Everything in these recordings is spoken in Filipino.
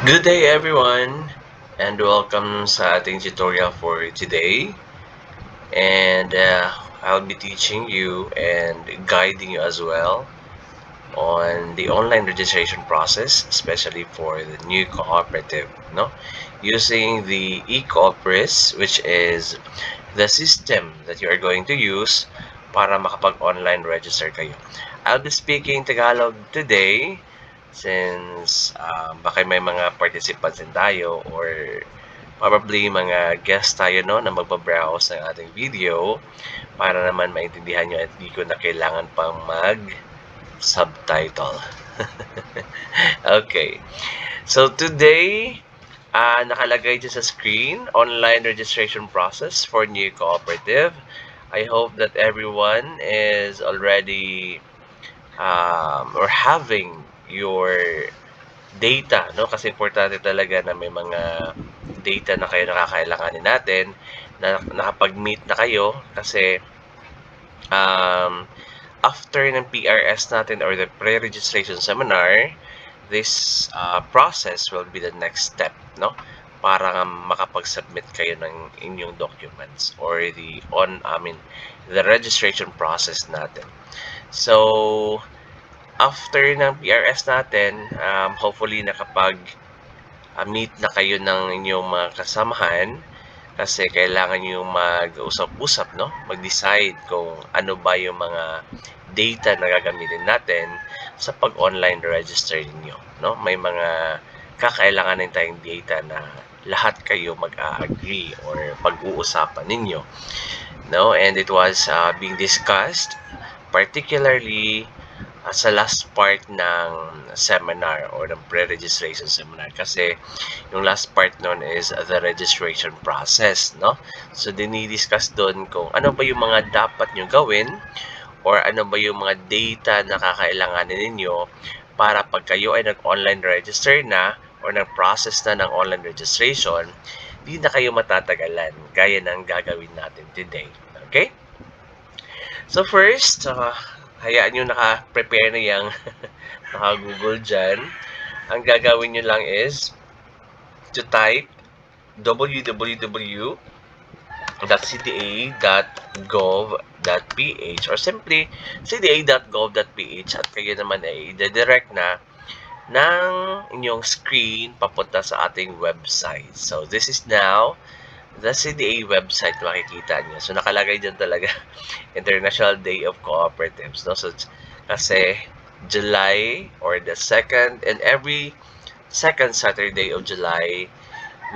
Good day everyone and welcome sa ating tutorial for today. And I'll be teaching you and guiding you as well on the online registration process, especially for the new cooperative, no? Using the e-cooperis, which is the system that you are going to use para makapag-online register kayo. I'll be speaking Tagalog today since baka may mga participants din tayo or probably mga guests tayo no na magbabrowse ng ating video para naman maintindihan nyo at di ko na kailangan pang mag-subtitle. Okay. So today, nakalagay dyan sa screen, online registration process for new cooperative. I hope that everyone is already or having your data, no? Kasi importante talaga na may mga data na kayo nakakailanganin natin, na nakapag-meet na kayo kasi after ng PRS natin or the pre-registration seminar, this process will be the next step, no? Para makapag-submit kayo ng inyong documents or the registration process natin. So, after ng PRS natin, hopefully nakapag-meet na kayo ng inyong mga kasamahan kasi kailangan nyo mag-usap-usap, no? Mag-decide kung ano ba yung mga data na gagamitin natin sa pag-online register niyo, no? May mga kakailanganin tayong data na lahat kayo mag-agree or pag-uusapan ninyo, no? And it was being discussed particularly sa last part ng seminar or ng pre-registration seminar kasi yung last part nun is the registration process, no? So, dinidiscuss doon kung ano ba yung mga dapat nyo gawin or ano ba yung mga data na kakailanganin ninyo para pag kayo ay nag-online register na or nag-process na ng online registration, di na kayo matatagalan gaya ng gagawin natin today. Okay? So first, hayaan nyo naka-prepare na yung naka-google dyan. Ang gagawin nyo lang is to type www.cda.gov.ph or simply cda.gov.ph at kayo naman ay i-direct na ng inyong screen papunta sa ating website. So this is now the CDA website makikita niyo. So nakalagay dyan talaga International Day of Cooperatives, no? So kasi July or the second and every second Saturday of July,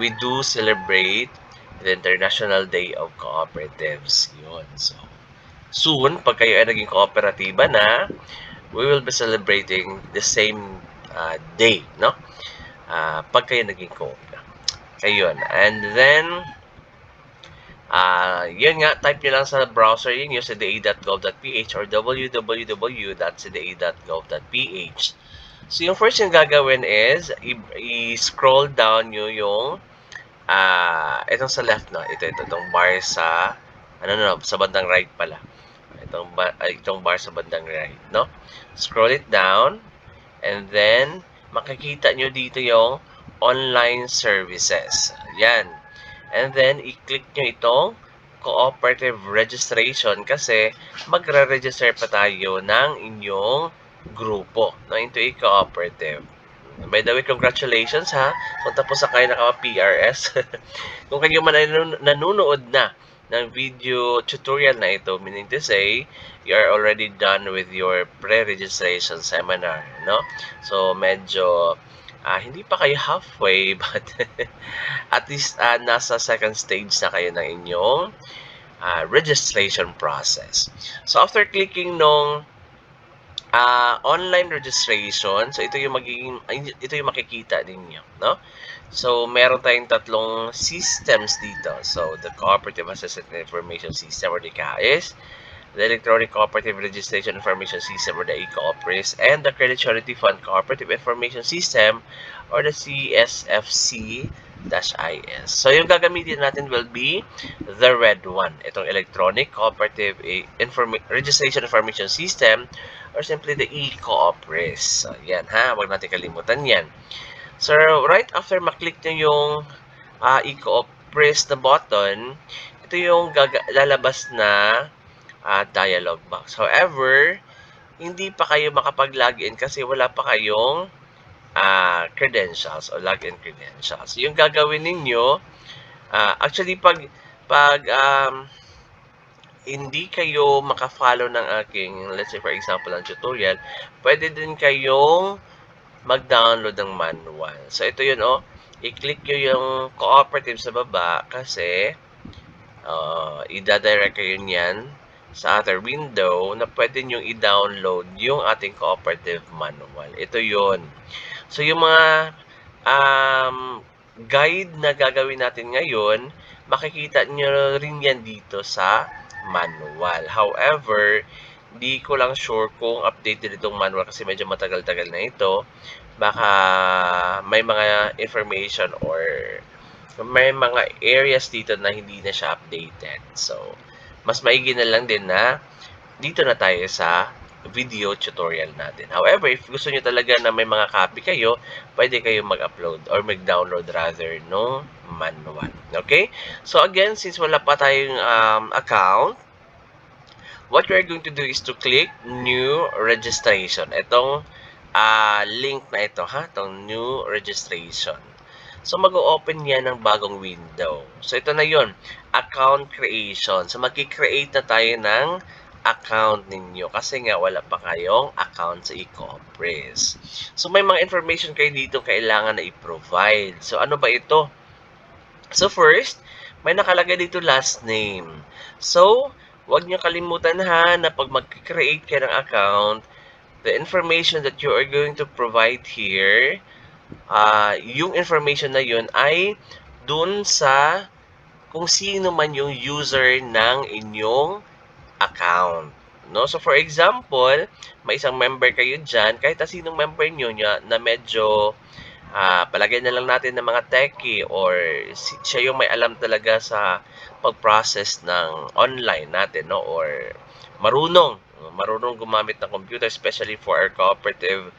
we do celebrate the International Day of Cooperatives. Yun. So soon, pag kayo ay naging kooperatiba na, we will be celebrating the same day, no? Pag kayo naging co. Ayun. And then, yun nga, type nyo lang sa browser yun yung cda.gov.ph or www.cda.gov.ph. So, yung first yung gagawin is, i-scroll down nyo yung, itong sa left, no? Itong bar sa, sa bandang right pala. Itong bar sa bandang right, no? Scroll it down, and then, makikita nyo dito yung online services. Yan. And then, i-click nyo itong cooperative registration kasi magre-register pa tayo ng inyong grupo into a cooperative. By the way, congratulations ha. Kung tapos na kayo naka-PRS. Kung kayo man ay nanonood na ng video tutorial na ito, meaning to say, you are already done with your pre-registration seminar, no? So, medyo hindi pa kayo halfway, but at least nasa second stage na kayo ng inyong registration process. So, after clicking nung online registration, so ito yung makikita ninyo, no? So, meron tayong tatlong systems dito. So, the Cooperative Assessment Information System or the CAIS, the Electronic Cooperative Registration Information System or the e-Cooperis, and the Credit Charity Fund Cooperative Information System or the CSFC-IS. So, yung gagamitin natin will be the red one. Itong Electronic Cooperative Registration Information System or simply the e-Cooperis. So, yan ha. Huwag natin kalimutan yan. So, right after maklik nyo yung i-press na button, ito yung lalabas na dialog box. However, hindi pa kayo makapag-login kasi wala pa kayong credentials o login credentials. Yung gagawin ninyo, actually pag hindi kayo maka-follow ng aking, let's say for example, ng tutorial, pwede din kayong mag-download ng manual. So, ito yun, i-click nyo yung cooperative sa baba kasi i-direct kayo niyan sa other window na pwede nyo i-download yung ating cooperative manual. Ito yun. So, yung mga guide na gagawin natin ngayon, makikita nyo rin yan dito sa manual. However, di ko lang sure kung updated itong manual kasi medyo matagal-tagal na ito. Baka may mga information or may mga areas dito na hindi na siya updated. So, mas maigi na lang din na dito na tayo sa video tutorial natin. However, if gusto nyo talaga na may mga copy kayo, pwede kayo mag-upload or mag-download rather no manual. Okay? So, again, since wala pa tayong account, what we're going to do is to click new registration. Itong link na ito, itong new registration. So, mag-open yan ng bagong window. So, ito na yon, account creation. So, mag-create na tayo ng account ninyo kasi nga wala pa kayong account sa e-Compress. So, may mga information kayo dito kailangan na i-provide. So, ano ba ito? So, first, may nakalagay dito last name. So, huwag niyo kalimutan na pag mag-create kayo ng account, the information that you are going to provide here, yung information na yun ay dun sa kung sino man yung user ng inyong account. No? So, for example, may isang member kayo dyan, kahit na sinong member nyo na medyo palagay na lang natin ng mga techie or siya yung may alam talaga sa pag-process ng online natin, no? Or marunong gumamit ng computer, especially for our cooperative,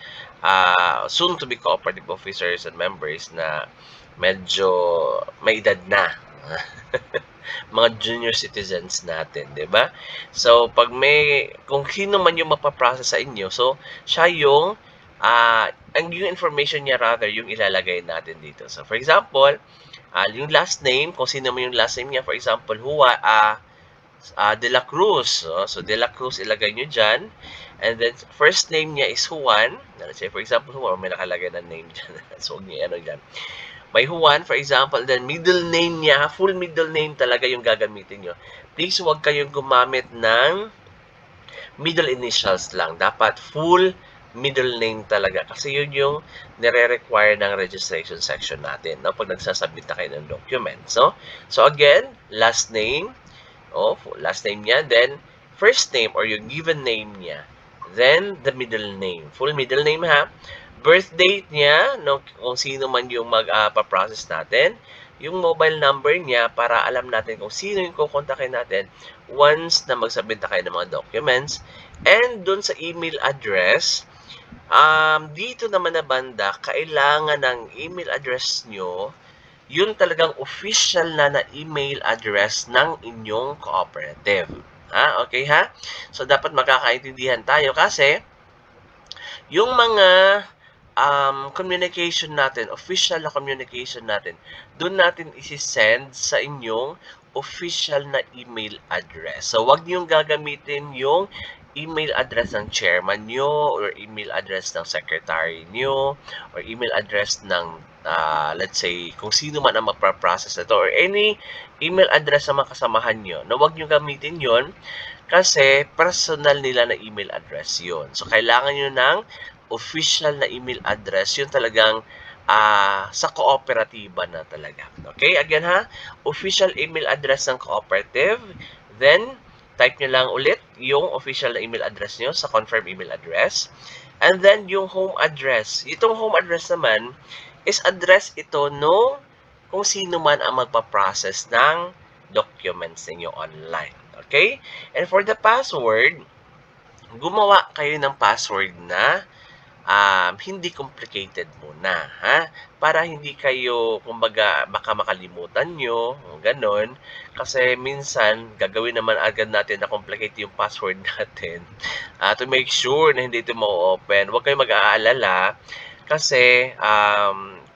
soon to be cooperative officers and members na medyo may edad na. Mga junior citizens natin, 'di ba? So, kung sino man yung mapaprocess sa inyo, so siya yung yung information niya rather yung ilalagay natin dito. So, for example, yung last name, kung sino man yung last name niya, for example, De La Cruz. So, De La Cruz ilagay nyo dyan. And then, first name niya is Juan. Let's say, for example, Juan, may nakalagay na name dyan. So, huwag niya ano dyan. May Juan, for example, then middle name niya, full middle name talaga yung gagamitin nyo. Please, huwag kayong gumamit ng middle initials lang. Dapat full middle name talaga. Kasi yun yung nire-require ng registration section natin, no? Pag nagsasubmit na kayo ng documents, no? So, again, last name, last name niya, then first name or yung given name niya, then the middle name. Full middle name, birth date niya, no, kung sino man yung mag-process natin, yung mobile number niya para alam natin kung sino yung kukontakin natin once na mag-submit na kayo ng mga documents. And dun sa email address, dito naman na banda, kailangan ng email address nyo, yun talagang official na email address ng inyong cooperative. Okay ha? So, dapat magkakaintindihan tayo kasi yung mga communication natin, official na communication natin, doon natin isi-send sa inyong official na email address. So, wag niyong gagamitin yung email address ng chairman nyo or email address ng secretary nyo or email address ng let's say, kung sino man ang magpa-process na to or any email address na makasamahan nyo, na wag nyo gamitin yon kasi personal nila na email address yon. So, kailangan nyo ng official na email address, yun talagang sa kooperatiba na talaga. Okay, again official email address ng cooperative, then type nyo lang ulit yung official na email address nyo sa confirm email address, and then yung home address. Itong home address naman is address ito no kung sino man ang magpa-process ng documents ninyo online. Okay? And for the password, gumawa kayo ng password na hindi complicated muna, ha? Para hindi kayo, kumbaga, baka makalimutan nyo, ganon. Kasi minsan, gagawin naman agad natin na complicate yung password natin to make sure na hindi ito ma-open. Huwag kayong mag-aalala kasi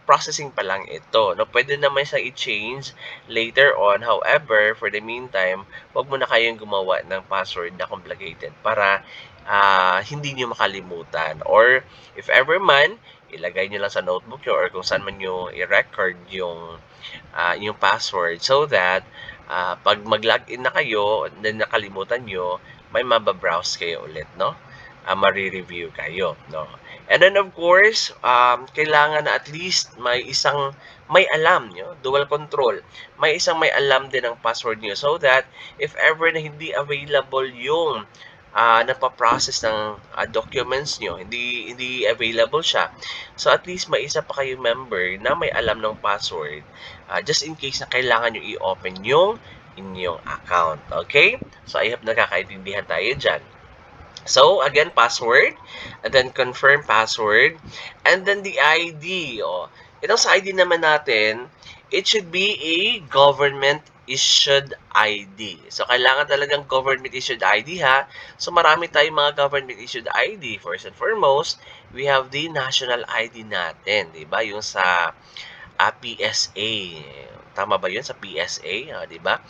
processing pa lang ito. No? Pwede naman siyang i-change later on. However, for the meantime, huwag mo na kayong gumawa ng password na complicated para hindi nyo makalimutan. Or if ever man, ilagay nyo lang sa notebook nyo or kung saan man nyo i-record yung password so that pag mag-login na kayo, then nakalimutan nyo, may mababrowse kayo ulit, no? Mari-review kayo, no? And then of course, kailangan na at least may alam nyo, dual control. May may alam din ang password nyo so that if ever na hindi available yung napaprocess ng documents nyo, hindi available siya. So at least may isa pa kayong member na may alam ng password just in case na kailangan nyo i-open yung inyong account. Okay? So I hope nakakaintindihan tayo dyan. So, again, password, and then confirm password, and then the ID. Itong sa ID naman natin, it should be a government-issued ID. So, kailangan talagang government-issued ID, ha? So, marami tayong mga government-issued ID. First and foremost, we have the national ID natin, di ba? Yung sa PSA. Tama ba yun sa PSA? Di ba?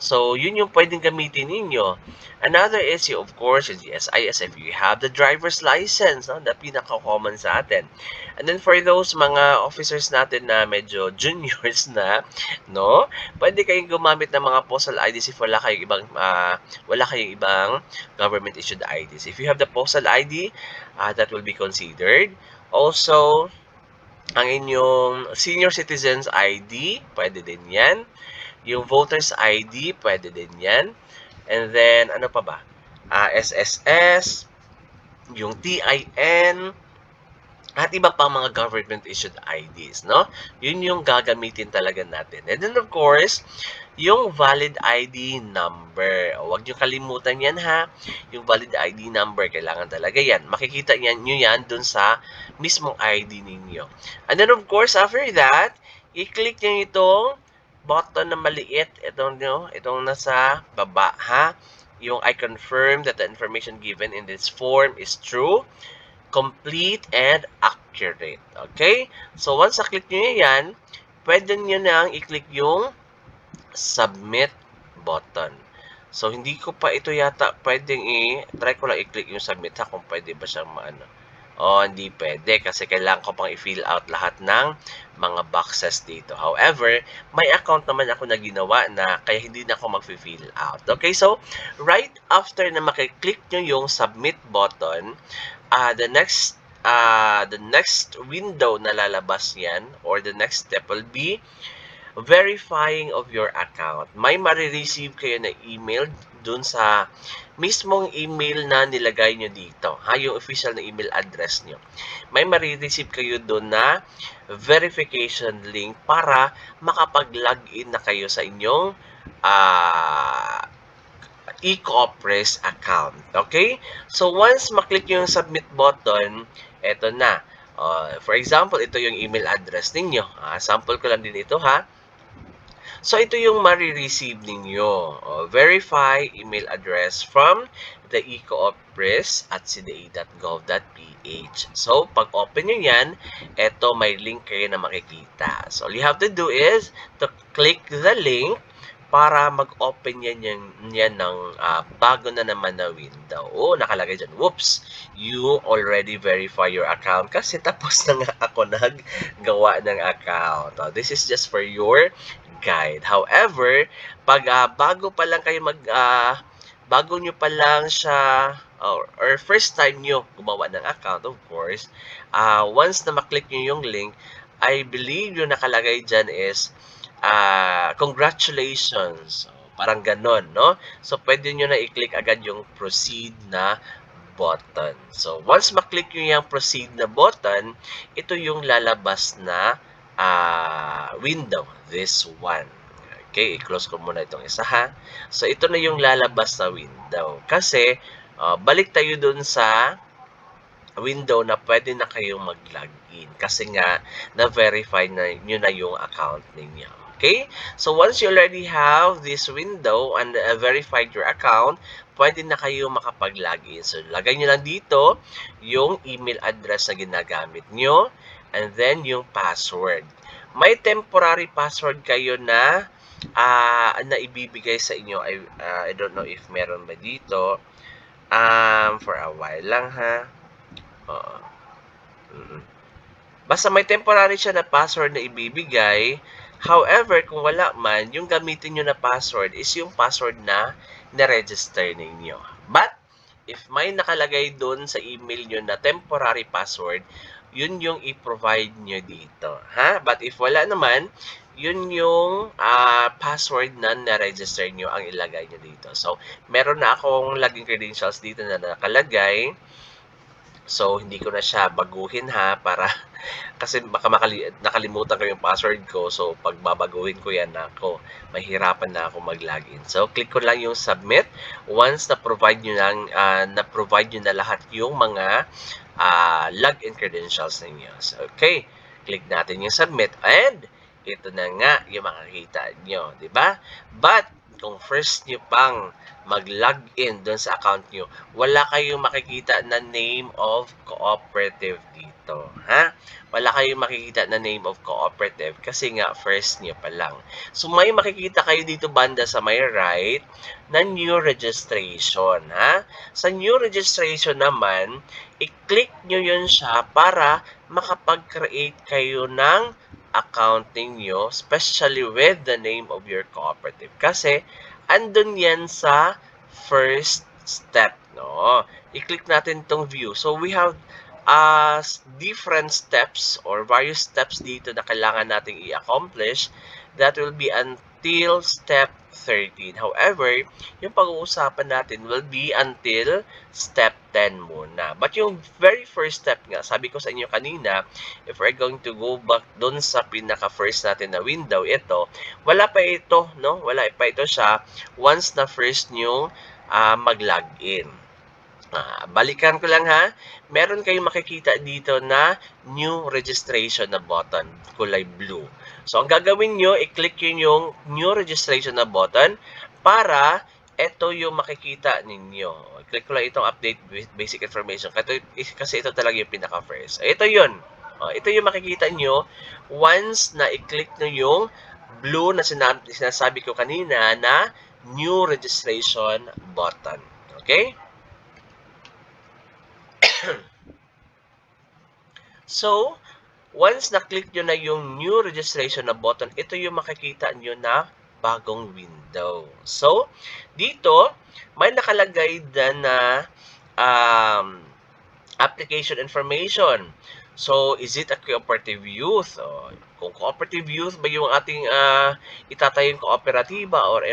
So, yun yung pwedeng gamitin ninyo. Another is, of course, is the SIS if you have the driver's license, no? Na pinaka-common sa atin. And then for those mga officers natin na medyo juniors na, no? Pwede kayong gumamit ng mga postal IDs if wala kayong ibang government-issued IDs. If you have the postal ID, that will be considered. Also, ang inyong senior citizens ID, pwede din yan. Yung voters ID, pwede din yan. And then, ano pa ba? SSS, yung TIN, at iba pang mga government-issued IDs, no? Yun yung gagamitin talaga natin. And then, of course, yung valid ID number. Huwag nyo kalimutan yan, ha? Yung valid ID number, kailangan talaga yan. Makikita nyo yan dun sa mismong ID ninyo. And then, of course, after that, i-click nyo itong button na maliit. Itong nasa baba, ha? Yung I confirm that the information given in this form is true, complete, and accurate. Okay? So, once na-click nyo yan, pwede nyo nang i-click yung submit button. So, hindi ko pa ito yata pwedeng try ko lang i-click yung submit ha kung pwede ba siyang maano. Hindi pwede kasi kailangan ko pang i-fill out lahat ng mga boxes dito. However, may account naman ako na ginawa na kaya hindi na ako mag-fill out. Okay, so right after na makiklik nyo yung submit button, the next window na lalabas yan or the next step will be verifying of your account. May marireceive kayo na email dun sa mismong email na nilagay nyo dito. Yung official na email address nyo. May marireceive kayo dun na verification link para makapag-login na kayo sa inyong e-Cooperis account. Okay? So, once maklik yung submit button, eto na. For example, ito yung email address ninyo. Sample ko lang din ito, ha? So, ito yung marireceive ninyo. Verify email address from the e-Cooperis at cda.gov.ph. So, pag open nyo yan, ito may link kayo na makikita. So, all you have to do is to click the link para mag-open yan ng bago na naman na window. Nakalagay dyan, whoops, you already verify your account kasi tapos na nga ako naggawa ng account. This is just for your guide. However, pag bago pa lang kayo bago nyo pa lang siya or first time nyo gumawa ng account, of course, once na maklik nyo yung link, I believe yung nakalagay dyan is congratulations. Parang ganon, no? So, pwede nyo na i-click agad yung proceed na button. So, once maklik nyo yung proceed na button, ito yung lalabas na window. This one. Okay, i-close ko muna itong isa, ha? So, ito na yung lalabas na window. Kasi, balik tayo dun sa window na pwede na kayong mag-login kasi nga na-verify na nyo na yung account ninyo. Okay? So, once you already have this window and verified your account, pwede na kayo makapag-login. So, lagay nyo lang dito yung email address na ginagamit nyo and then yung password. May temporary password kayo na na ibibigay sa inyo. I don't know if meron ba dito. For a while lang ha. Oo. Basta may temporary siya na password na ibibigay. However, kung wala man, yung gamitin nyo na password is yung password na na-register ninyo. But, if may nakalagay doon sa email nyo na temporary password, yun yung i-provide nyo dito. Ha? But if wala naman, yun yung password na na-register nyo ang ilagay nyo dito. So, meron na akong login credentials dito na nakalagay. So, hindi ko na siya baguhin ha para kasi baka nakalimutan ko yung password ko. So, pag babaguhin ko yan ako, mahirapan na ako mag-login. So, click ko lang yung submit. Once na-provide nyo na lahat yung mga login credentials ninyo. So, okay. Click natin yung submit and ito na nga yung makikita nyo. Diba? But, kung first nyo pang mag-login doon sa account nyo, wala kayong makikita na name of cooperative dito. Ha? Wala kayong makikita na name of cooperative kasi nga first nyo pa lang. So, may makikita kayo dito banda sa may right na new registration. Ha? Sa new registration naman, i-click nyo yun siya para makapag-create kayo ng account ninyo, especially with the name of your cooperative. Kasi, andun yan sa first step, no? I-click natin tong view. So, we have different steps or various steps dito na kailangan nating i-accomplish. That will be until step 13. However, yung pag-uusapan natin will be until step 10 muna. But yung very first step nga, sabi ko sa inyo kanina, if we're going to go back dun sa pinaka-first natin na window, ito, wala pa ito, no? Wala pa ito siya once na first nyo mag-login. Balikan ko lang ha. Meron kayong makikita dito na new registration na button, kulay blue. So, ang gagawin nyo, i-click yun yung new registration na button para ito yung makikita ninyo. I-click ko lang itong update with basic information kasi ito talaga yung pinaka-first. Ito yun. Ito yung makikita nyo once na i-click nyo yung blue na sinasabi ko kanina na new registration button. Okay? So, once na-click nyo na yung new registration na button, ito yung makikita nyo na bagong window. So, dito, may nakalagay na application information. So, is it a cooperative youth? Kung cooperative youth ba yung ating itatayong kooperatiba or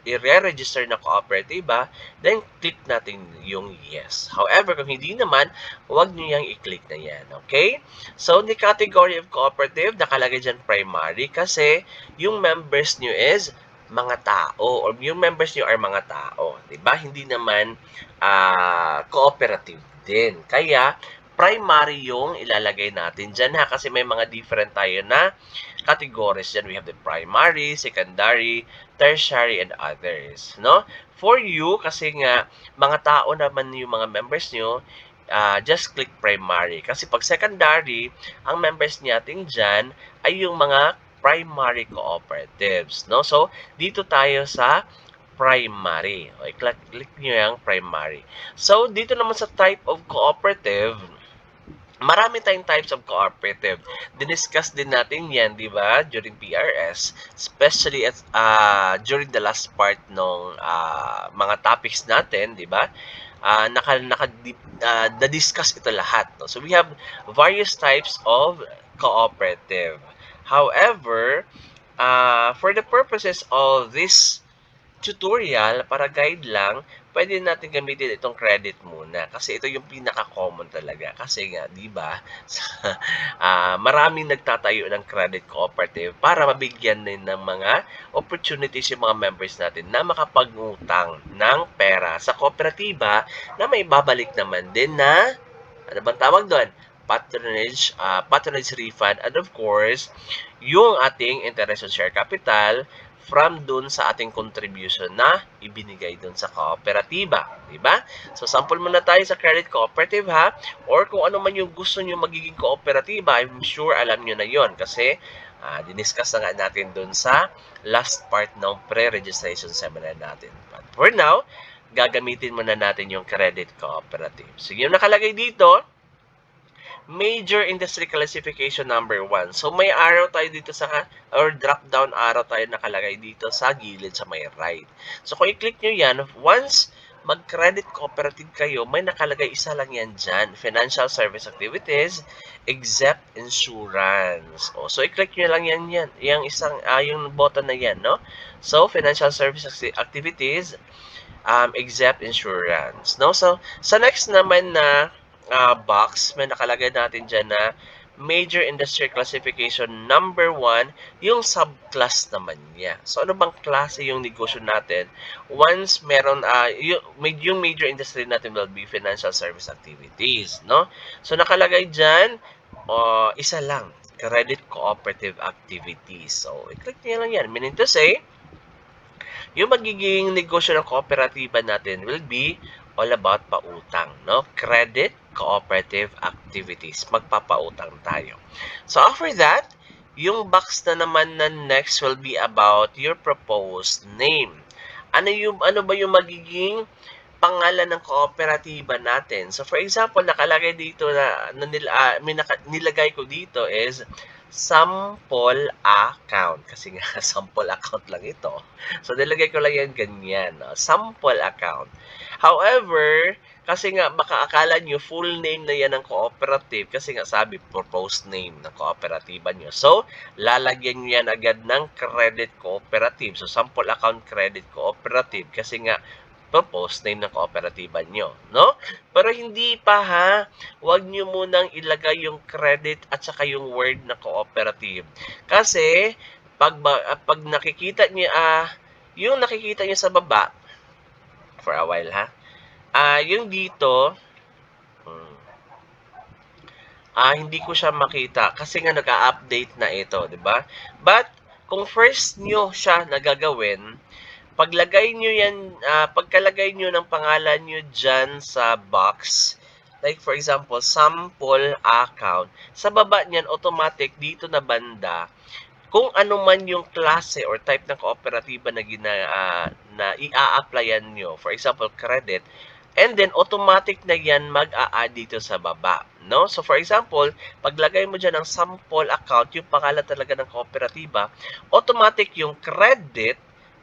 i-register na kooperatiba, then click natin yung yes. However, kung hindi naman, huwag nyo yung i-click na yan. Okay? So, the category of cooperative, nakalagay dyan primary kasi yung members nyo is mga tao or yung members nyo are mga tao. Diba? Hindi naman cooperative din. Kaya, primary yung ilalagay natin dyan ha kasi may mga different tayo na categories dyan. We have the primary, secondary, tertiary, and others. No? For you, kasi nga mga tao naman yung mga members nyo, just click primary. Kasi pag secondary, ang members natin dyan ay yung mga primary cooperatives. No? So, dito tayo sa primary. Okay, click nyo yung primary. So, dito naman sa type of cooperative, marami tayong types of cooperative. Diniscuss din natin yan, di ba, during PRS, especially during the last part ng mga topics natin, di ba? Na-discuss ito lahat. No? So, we have various types of cooperative. However, for the purposes of this tutorial, para guide lang, pwede natin gamitin itong credit muna kasi ito yung pinaka-common talaga kasi nga, di ba, maraming nagtatayo ng credit cooperative para mabigyan din ng mga opportunities yung mga members natin na makapag-utang ng pera sa kooperatiba na may babalik naman din na Ano bang tawag doon? Patronage refund, and of course, yung ating interest on share capital from dun sa ating contribution na ibinigay dun sa kooperatiba. Diba? So, sample muna tayo sa credit cooperative ha, or kung ano man yung gusto nyo magiging kooperatiba, I'm sure alam nyo na yon kasi diniscuss na nga natin dun sa last part ng pre-registration seminar natin. But for now, gagamitin muna natin yung credit cooperative. So, yung nakalagay dito, Major Industry Classification number 1. So, may arrow tayo dito sa, or drop-down arrow tayo nakalagay dito sa gilid sa may right. So, kung i-click nyo yan, once mag-credit cooperative kayo, may nakalagay isa lang yan dyan. Financial Service Activities, Except Insurance. So, i-click nyo lang yan. Yung isang, yung button na yan, no? So, Financial Service Activities, Except Insurance, no? So, sa next naman na box, may nakalagay natin dyan na Major Industry Classification number 1, yung subclass naman niya. So, ano bang klase yung negosyo natin? Once meron, yung major industry natin will be financial service activities, no? So, nakalagay dyan, isa lang, credit cooperative activities. So, i-click niya lang yan. Meaning to say, yung magiging negosyo ng kooperatiba natin will be all about pautang, no? Credit cooperative activities. Magpapautang tayo. So after that, yung box na naman na next will be about your proposed name. Ano ba yung magiging pangalan ng kooperatiba natin? So for example, nakalagay dito na nilagay ko dito is sample account. Kasi nga, sample account lang ito. So, nilagay ko lang yan ganyan. No? Sample account. However, kasi nga, baka akala nyo full name na yan ng cooperative. Kasi nga, sabi, proposed name ng kooperatiba nyo. So, lalagyan nyo yan agad ng credit cooperative. So, sample account credit cooperative. Kasi nga, proposed name ng kooperatiba nyo, no? Pero hindi pa ha, huwag nyo munang ilagay yung credit at saka yung word na cooperative. Kasi, pag nakikita nyo, yung nakikita nyo sa baba, for a while ha, yung dito, hindi ko siya makita kasi nga naka-update na ito, di ba? But, kung first nyo siya nagagawin, pagkalagay nyo ng pangalan nyo dyan sa box, like for example, sample account, sa baba niyan, automatic dito na banda, kung ano man yung klase or type ng kooperatiba na i-a-applyan nyo, for example, credit, and then automatic na yan mag-a-add dito sa baba. No? So for example, paglagay mo dyan ng sample account, yung pangalan talaga ng kooperatiba, automatic yung credit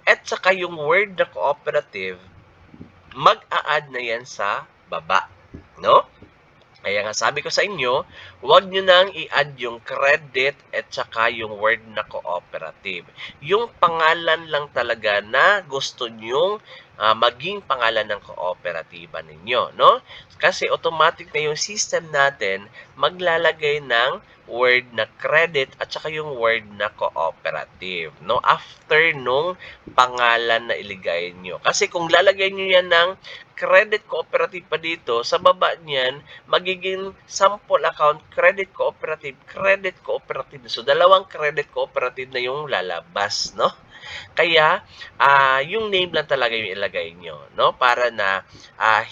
at saka yung word na cooperative, mag-a-add na yan sa baba. No? Kaya nga sabi ko sa inyo, huwag nyo nang i-add yung credit at saka yung word na cooperative. Yung pangalan lang talaga na gusto nyong maging pangalan ng kooperatiba ninyo. No? Kasi automatic na yung system natin maglalagay ng word na credit at saka yung word na cooperative, no? After nung pangalan na iligay nyo. Kasi kung lalagay nyo yan ng credit cooperative pa dito, sa baba niyan, magiging sample account, credit cooperative. So, dalawang credit cooperative na yung lalabas, no? Kaya, yung name lang talaga yung ilagay nyo, no? Para na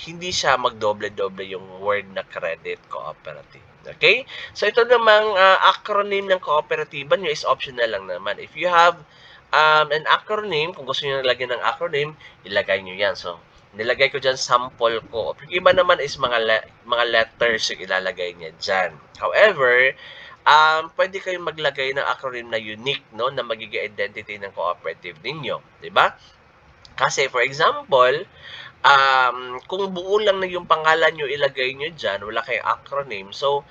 hindi siya magdoble-doble yung word na credit cooperative. Okay? So, ito namang acronym ng kooperatiba nyo is optional lang naman. If you have an acronym, kung gusto nyo lagyan ng acronym, ilagay nyo yan. So, nilagay ko dyan sample ko. Iba naman is mga letters yung ilalagay niya dyan. However, pwede kayong maglagay ng acronym na unique, no, na magiging identity ng cooperative ninyo. Diba? Kasi, for example, kung buo lang na yung pangalan nyo ilagay nyo dyan, wala kayong acronym, so,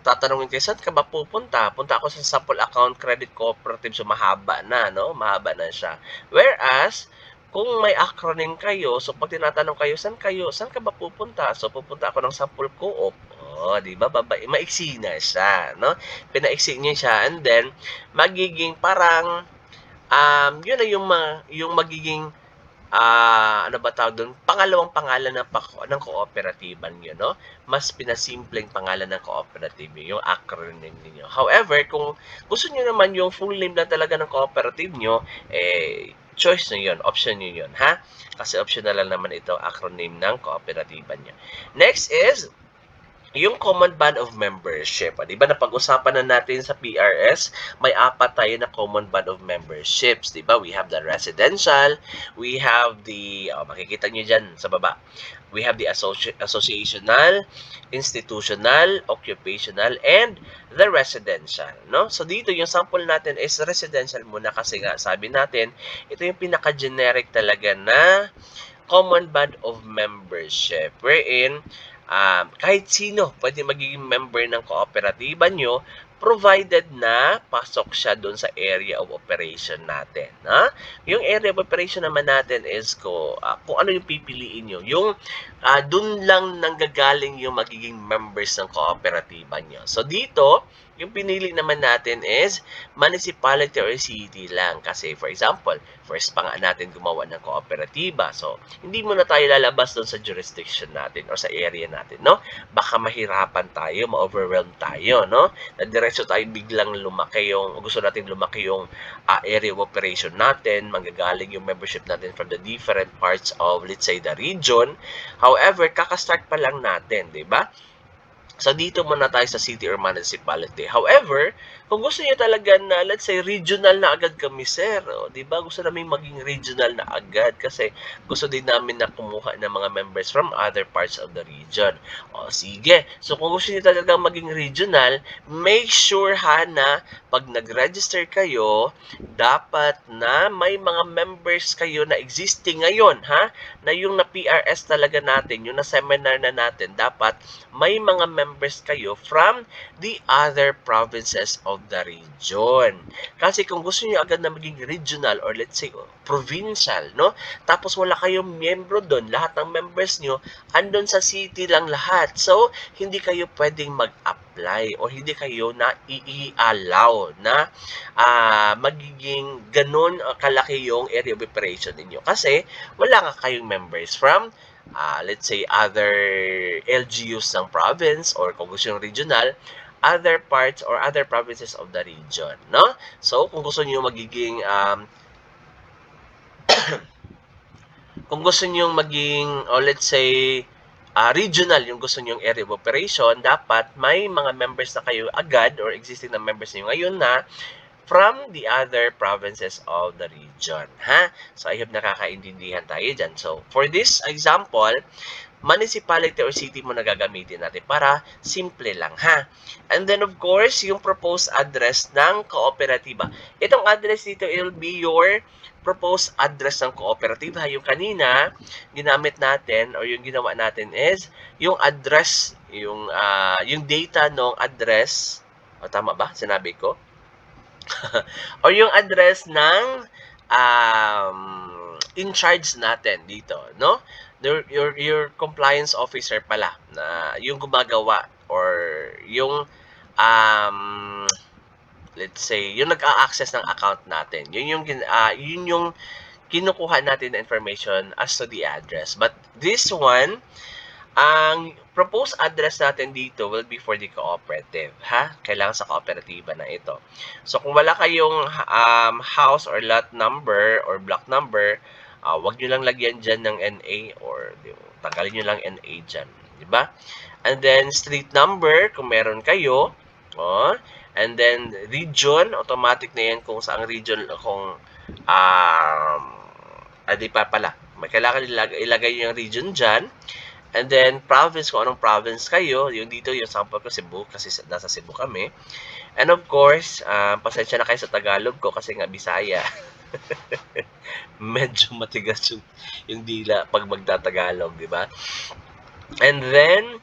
tatanungin kayo, saan ka ba pupunta? Punta ako sa sample account credit cooperative, so mahaba na, no? Mahaba na siya. Whereas, kung may acronym kayo, so pag tinatanong kayo, saan ka ba pupunta? So, pupunta ako ng sample co-op. Di ba? Maiksi na siya, no? Pinaiksi niya siya, and then, magiging parang, yun na yung magiging ano ba tawag doon, pangalawang pangalan ng kooperatiba niyo, no? Mas pinasimpleng pangalan ng cooperative niyo, yung acronym niyo. However, kung gusto niyo naman yung full name na talaga ng cooperative niyo, choice niyo yun, option niyo yun, ha? Kasi optional lang naman ito, acronym ng kooperatiba niyo. Next is yung common band of membership. Di ba napag-usapan na natin sa PRS, may apat tayo na common band of memberships. Di ba? We have the residential, we have the, makikita nyo dyan sa baba, we have the associational, institutional, occupational, and the residential. No? So dito, yung sample natin is residential muna kasi nga sabi natin, ito yung pinaka-generic talaga na common band of membership wherein kahit sino pwede magiging member ng kooperatiba nyo provided na pasok siya doon sa area of operation natin. Ha? Yung area of operation naman natin is kung ano yung pipiliin nyo. Yung doon lang nanggagaling yung magiging members ng kooperatiba nyo. So dito, yung pinili naman natin is municipality or city lang. Kasi for example, first pa nga natin gumawa ng kooperatiba. So, hindi muna tayo lalabas doon sa jurisdiction natin or sa area natin, no? Baka mahirapan tayo, ma-overwhelm tayo, no? Na diretso tayo biglang lumaki gusto natin lumaki yung area of operation natin, manggagaling yung membership natin from the different parts of, let's say, the region. However, kakastart pa lang natin, di ba? So, dito muna tayo sa city or municipality. However, kung gusto niyo talaga na, let's say, regional na agad kami, sir. Di ba? Gusto namin maging regional na agad kasi gusto din namin na kumuha ng mga members from other parts of the region. Sige. So, kung gusto niyo talaga maging regional, make sure na pag nag-register kayo, dapat na may mga members kayo na existing ngayon, ha? Na yung na PRS talaga natin, yung na seminar na natin, dapat may mga members kayo from the other provinces of the region. Kasi kung gusto niyo agad na maging regional or let's say provincial, no? Tapos wala kayong miyembro doon, lahat ng members niyo andun sa city lang lahat. So, hindi kayo pwedeng mag-apply o hindi kayo na i-allow na magiging ganun kalaki yung area of operation ninyo. Kasi wala ka kayong members from let's say, other LGUs ng province or kung gusto yung regional, other parts or other provinces of the region, no? So, kung gusto niyo magiging, kung gusto niyo maging, or let's say, regional yung gusto niyong area of operation, dapat may mga members na kayo agad or existing na members niyo ngayon na from the other provinces of the region. Ha? So, I hope nakakaintindihan tayo dyan. So, for this example, municipality or city mo na gagamitin natin para simple lang, ha? And then, of course, yung proposed address ng kooperatiba. Itong address dito, it will be your proposed address ng kooperatiba. Yung kanina, ginamit natin or yung ginawa natin is yung address, yung data ng address. O, tama ba? Sinabi ko? or yung address ng in charge natin dito, no? Your compliance officer pala na yung gumagawa or yung let's say yung nag-a-access ng account natin. Yun yung kinukuha natin na information as to the address. But this one, ang proposed address natin dito will be for the cooperative, ha? Kailangan sa kooperatiba na ito. So, kung wala kayong house or lot number or block number, wag nyo lang lagyan dyan ng NA or tanggalin nyo lang NA dyan. Diba? And then, street number, kung meron kayo. And then, region, automatic na yan kung saang region, kung di pa pala. May kailangan ilagay yung region dyan. And then, province, kung anong province kayo. Yung dito, yung sample ko, Cebu, kasi nasa Cebu kami. And of course, pasensya na kayo sa Tagalog ko kasi nga Bisaya. Medyo matigas yung dila pag magtatagalog, di ba? And then,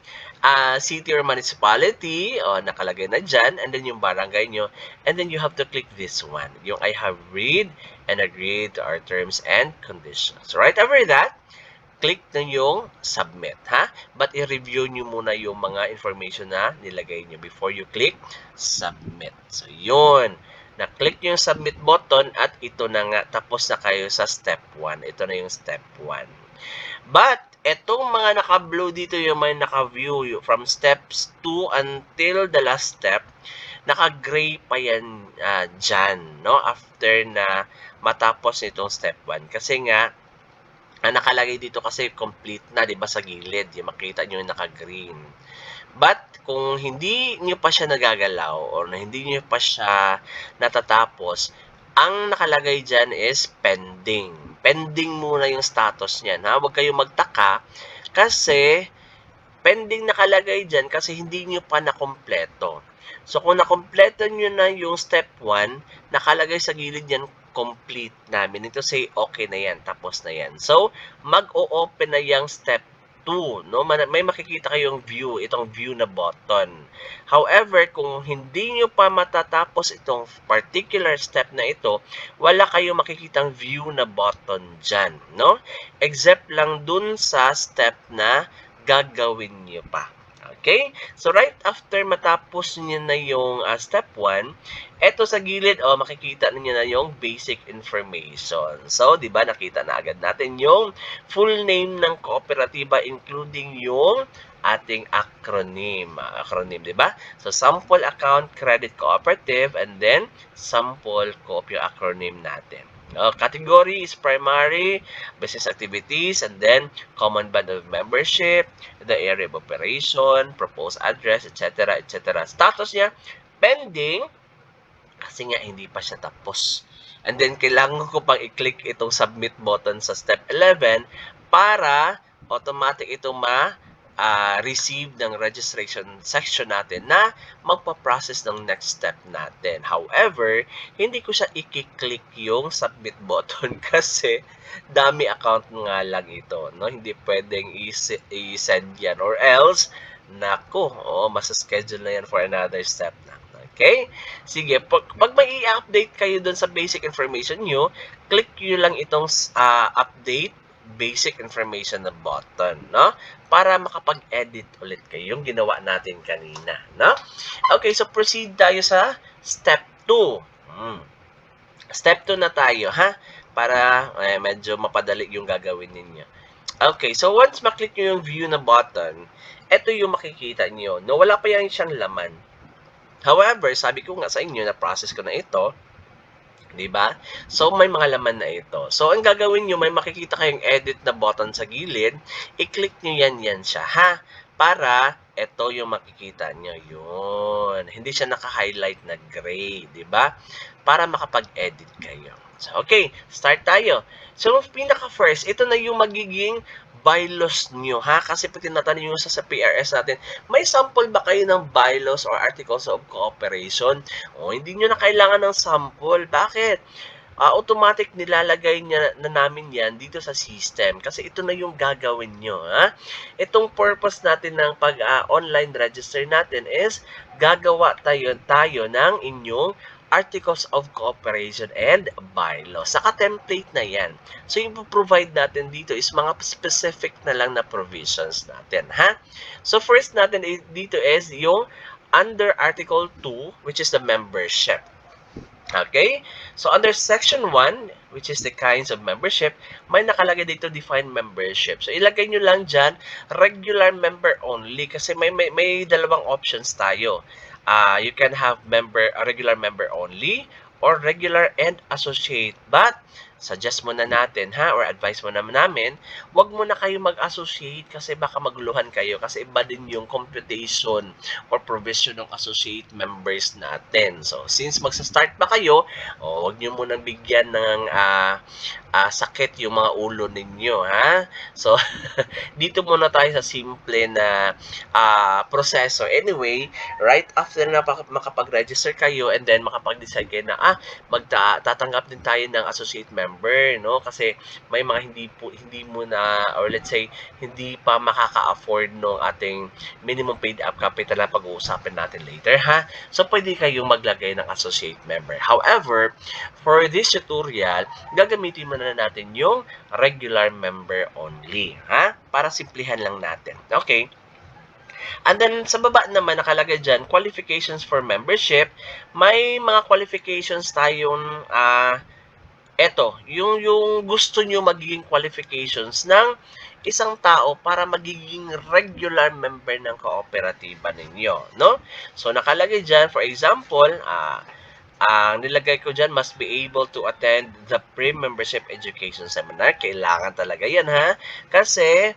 city or municipality, nakalagay na dyan. And then, yung barangay nyo. And then, you have to click this one. Yung I have read and agreed to our terms and conditions. Right after that, click na yung submit, ha? But i-review nyo muna yung mga information na nilagay nyo before you click submit. So, yun. Na-click nyo yung submit button at ito na nga, tapos na kayo sa step 1. Ito na yung step 1. But, etong mga naka-blue dito, yung may naka-view from steps 2 until the last step, naka-gray pa yan dyan, no? After na matapos itong step 1. Kasi nga, nakalagay dito kasi complete na, di ba, sa gilid. Yung makita nyo yung naka-green. But, kung hindi nyo pa siya nagagalaw or hindi nyo pa siya natatapos, ang nakalagay dyan is pending. Pending muna yung status niyan, ha? Huwag kayong magtaka kasi pending nakalagay dyan kasi hindi nyo pa nakompleto. So, kung nakompleto nyo na yung step 1, nakalagay sa gilid yan, complete namin. Ito say, okay na yan, tapos na yan. So, mag-o-open na yung step 2, no? May makikita kayong view, itong view na button. However, kung hindi nyo pa matatapos itong particular step na ito, wala kayong makikitang view na button dyan, no? Except lang dun sa step na gagawin nyo pa. Okay? So, right after matapos niyo na yung step 1, eto sa gilid, makikita niyo na yung basic information. So, di ba, nakita na agad natin yung full name ng kooperatiba, including yung ating acronym. Acronym, di ba? So, Sample Account Credit Cooperative, and then Sample Coop yung acronym natin. Category is primary, business activities, and then common band of membership, the area of operation, proposed address, etc., etc. Status niya, pending, kasi nga hindi pa siya tapos. And then, kailangan ko pang i-click itong submit button sa step 11 para automatic itong receive ng registration section natin na magpa-process ng next step natin. However, hindi ko siya i-click yung submit button kasi dami account nga lang ito, no? Hindi pwedeng i-send yan or else, nako, masa-schedule na yan for another step na. Okay? Sige, pag may i-update kayo dun sa basic information nyo, click nyo lang itong update basic information na button, no? Para makapag-edit ulit kayo yung ginawa natin kanina, no? Okay, so proceed tayo sa step 2. Step 2 na tayo, ha? Para medyo mapadali yung gagawin ninyo. Okay, so once maklik nyo yung view na button, ito yung makikita nyo, no? Wala pa yan siyang laman. However, sabi ko nga sa inyo na process ko na ito, di ba? So, may mga laman na ito. So, ang gagawin nyo, may makikita kayong edit na button sa gilid. I-click nyo yan siya, ha? Para, ito yung makikita nyo. Yun. Hindi siya naka-highlight na gray, di ba? Para makapag-edit kayo. So, okay. Start tayo. So, pinaka-first, ito na yung magiging bylaws nyo, ha? Kasi pag tinatanong nyo sa PRS natin, may sample ba kayo ng bylaws or articles of cooperation? Hindi nyo na kailangan ng sample. Bakit? Automatic nilalagay na namin yan dito sa system. Kasi ito na yung gagawin nyo, ha? Itong purpose natin ng pag-online register natin is gagawa tayo ng inyong articles of cooperation and bylaws. Saka-template na yan. So, yung provide natin dito is mga specific na lang na provisions natin, ha? So, first natin dito is yung under Article 2, which is the membership. Okay? So, under Section 1, which is the kinds of membership, may nakalagay dito define membership. So, ilagay nyo lang dyan, regular member only. Kasi may dalawang options tayo. You can have regular member only or regular and associate. But, suggest muna natin, ha, or advice muna namin, wag muna kayo mag-associate kasi baka magluhan kayo kasi iba din yung computation or provision ng associate members natin. So, since magsa-start pa kayo, wag nyo munang bigyan ng sakit yung mga ulo ninyo, ha? So, dito muna tayo sa simple na proseso. Anyway, right after na makapag-register kayo and then makapag-decide kayo na tatanggap din tayo ng associate member, no? Kasi may mga hindi mo na, or let's say hindi pa makaka-afford ng ating minimum paid up capital na pag-uusapan natin later, ha? So pwede kayong maglagay ng associate member. However, for this tutorial, gagamitin muna natin yung regular member only, ha? Para simplihan lang natin. Okay? And then, sa baba naman, nakalagay dyan, qualifications for membership. May mga qualifications tayong, eto, yung gusto nyo magiging qualifications ng isang tao para magiging regular member ng kooperatiba ninyo, no? So, nakalagay dyan, for example, ang nilagay ko dyan, must be able to attend the pre-membership education seminar. Kailangan talaga yan, ha? Kasi,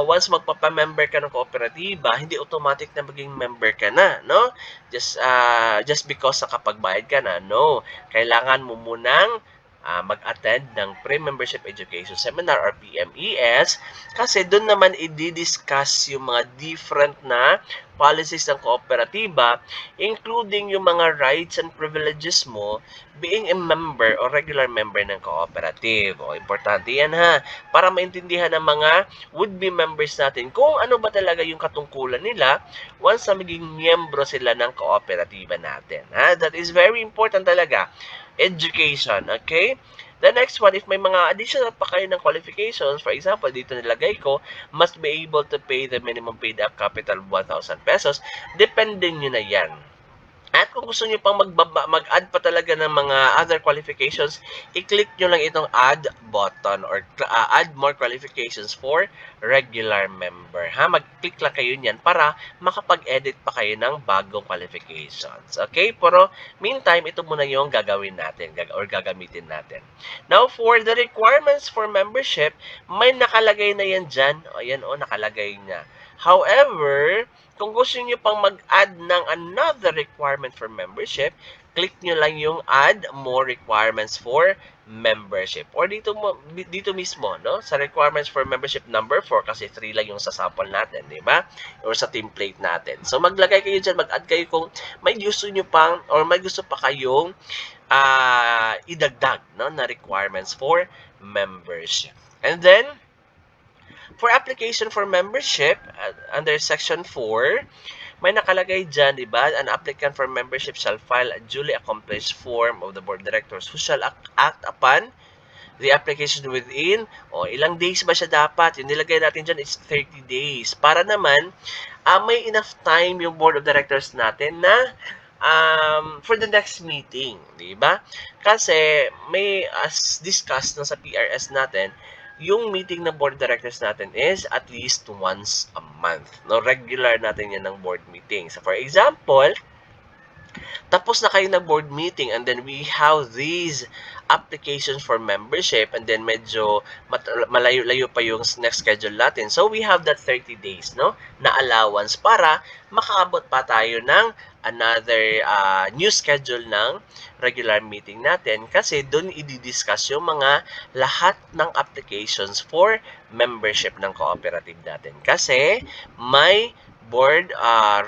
once magpapamember ka ng kooperatiba, hindi automatic na maging member ka na, no? Just because nakapagbayad ka na, no. Kailangan mo munang mag-attend ng pre-membership education seminar or PMES kasi doon naman i-discuss yung mga different na policies ng kooperatiba, including yung mga rights and privileges mo being a member or regular member ng cooperative. O, importante yan, ha, para maintindihan ng mga would-be members natin kung ano ba talaga yung katungkulan nila once na maging miyembro sila ng kooperatiba natin. Ha? That is very important talaga. Education, okay? The next one, if may mga additional pa kayo ng qualifications, for example, dito nilagay ko, must be able to pay the minimum paid up capital of 1,000 pesos, depende nyo na yan. At kung gusto nyo pang mag-add pa talaga ng mga other qualifications, i-click nyo lang itong add button or add more qualifications for regular member. Ha? Mag-click lang kayo niyan para makapag-edit pa kayo ng bagong qualifications. Okay? Pero meantime, ito muna yung gagawin natin or gagamitin natin. Now, for the requirements for membership, may nakalagay na yan dyan. O, yan o, nakalagay na. However, kung gusto niyo pang mag-add ng another requirement for membership, click nyo lang yung add more requirements for membership. Or dito mismo, no? Sa requirements for membership number 4 kasi 3 lang yung sa sample natin, di ba? Or sa template natin. So maglagay kayo dyan, mag-add kayo kung may gusto nyo pang or may gusto pa kayong idagdag, no, na requirements for membership. And then, for application for membership, under section 4, may nakalagay dyan, di ba? An applicant for membership shall file a duly accomplished form of the board of directors who shall act upon the application within, ilang days ba siya dapat? Yung nilagay natin dyan is 30 days. Para naman, may enough time yung board of directors natin na for the next meeting, di ba? Kasi may, as discussed na sa PRS natin, yung meeting ng board directors natin is at least once a month. No, regular natin yan ng board meeting. So for example, tapos na kayo na board meeting and then we have these applications for membership and then medyo malayo-layo pa yung next schedule natin. So we have that 30 days, no, na allowance para makaabot pa tayo ng another new schedule ng regular meeting natin kasi doon i-discuss yung mga lahat ng applications for membership ng cooperative natin. Kasi may board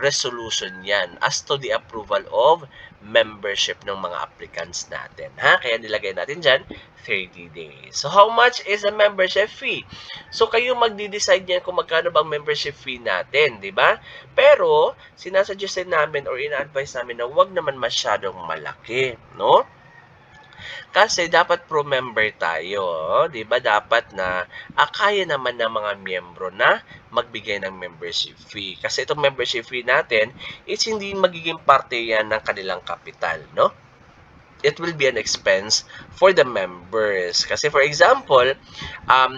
resolution yan as to the approval of membership ng mga applicants natin. Ha? Kaya nilagay natin dyan, 30 days. So, how much is the membership fee? So, kayo magdi-decide yan kung magkano bang membership fee natin, di ba? Pero, sinasuggest namin or ina-advise namin na huwag naman masyadong malaki, no? Kasi dapat pro-member tayo, di ba? Dapat na kaya naman ng mga miyembro na magbigay ng membership fee. Kasi itong membership fee natin is hindi magiging parte yan ng kanilang kapital, no? It will be an expense for the members. Kasi for example,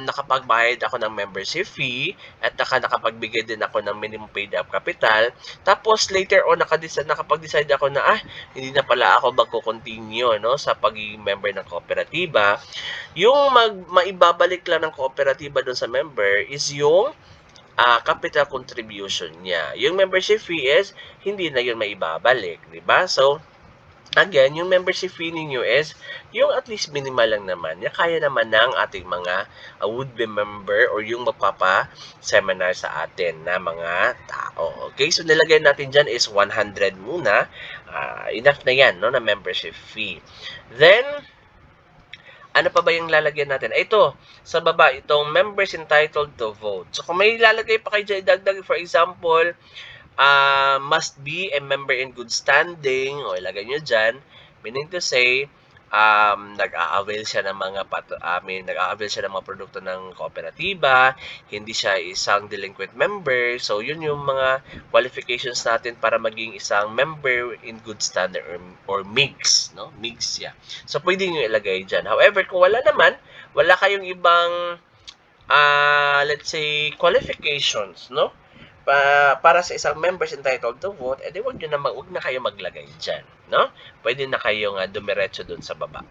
nakapagbayad ako ng membership fee at nakapagbigay din ako ng minimum paid up capital. Tapos later on, nakapag-decide ako na, hindi na pala ako magko-continue, no, sa pagiging member ng kooperatiba. Yung maibabalik lang ng kooperatiba doon sa member is yung capital contribution niya. Yung membership fee is hindi na yun maibabalik, di ba? So, again, yung membership fee ninyo is yung at least minimal lang naman. Kaya naman ng ating mga would-be member or yung magpapa-seminar sa atin na mga tao. Okay? So, nilagay natin dyan is 100 muna. Enough na yan, no, na membership fee. Then, ano pa ba yung lalagyan natin? Ito, sa baba, itong members entitled to vote. So, kung may lalagay pa kayo dyan, idagdag, for example, must be a member in good standing, o ilagay nyo dyan, meaning to say, nag-a-avail siya ng mga nag-a-avail siya ng mga produkto ng kooperatiba, hindi siya isang delinquent member. So, yun yung mga qualifications natin para maging isang member in good standard or MIGS, no? MIGS, yeah. So, pwede nyo ilagay dyan. However, kung wala naman, wala kayong ibang, let's say, qualifications, no? Para sa isang members entitled to vote, edi wag na kayo maglagay dyan, no? Pwede na kayong dumiretso dun sa baba.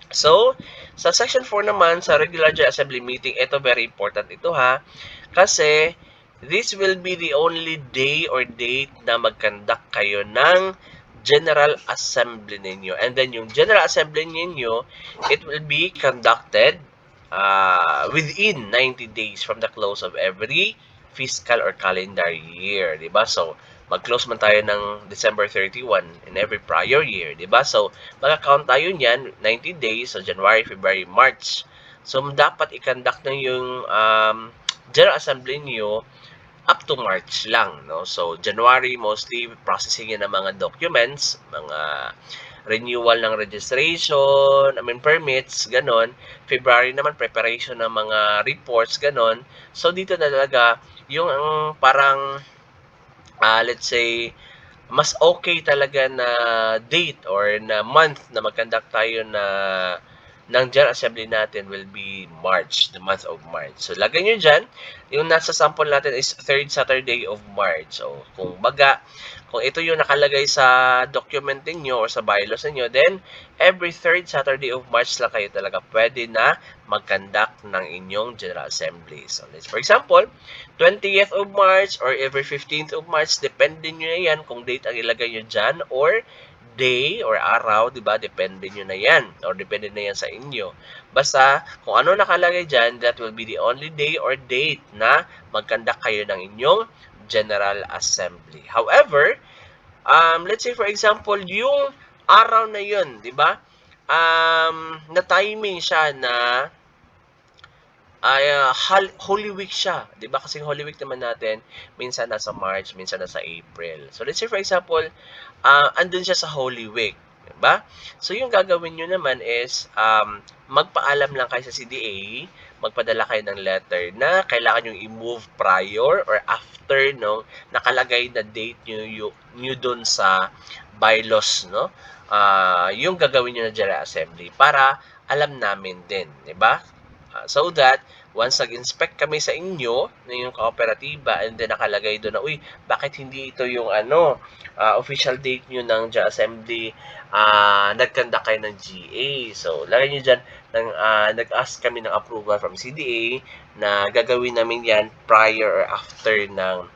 So, sa section 4 naman, sa regular General Assembly meeting, ito very important ito ha, kasi this will be the only day or date na mag-conduct kayo ng General Assembly ninyo. And then yung General Assembly ninyo, it will be conducted within 90 days from the close of every fiscal or calendar year, di ba? So, mag-close man tayo ng December 31 in every prior year, di ba? So, mag-count tayo niyan 90 days, so January, February, March. So, dapat i-conduct na yung General Assembly niyo up to March lang, no? So, January, mostly processing yan ng mga documents, mga renewal ng registration, permits, ganon. February naman, preparation ng mga reports, ganon. So, dito na talaga, yung parang, let's say, mas okay talaga na date or na month na mag-conduct tayo ng General Assembly natin will be March, the month of March. So, lagay nyo dyan, yung nasa sample natin is 3rd Saturday of March. So, kung ito yung nakalagay sa document niyo or sa bylaws niyo, then every 3rd Saturday of March lang kayo talaga pwede na mag-conduct ng inyong General Assembly. So, let's for example, 20th of March or every 15th of March, depende nyo na yan kung date ang ilagay nyo dyan or day or araw, di ba? Depende nyo na yan or depende na yan sa inyo. Basta, kung ano nakalagay dyan, that will be the only day or date na mag-conduct kayo ng inyong General Assembly. However, let's say for example, yung araw na yun, di ba? Na timing siya na Holy Week siya. 'Di ba? Kasi Holy Week naman natin, minsan nasa March, minsan nasa April. So let's say for example, andun siya sa Holy Week, 'di ba? So yung gagawin niyo naman is magpaalam lang kayo sa CDA, magpadala kayo ng letter na kailangan niyo i-move prior or after no nakalagay na date niyo doon sa bylaws, no? Yung gagawin niyo na General Assembly para alam namin din, 'di ba? So that once nag-inspect kami sa inyo na yung kooperatiba and then nakalagay doon na, uy, bakit hindi ito yung official date nyo ng General Assembly, nagkanda kayo ng GA. So, lagay nyo dyan, nag-ask kami ng approval from CDA na gagawin namin yan prior or after ng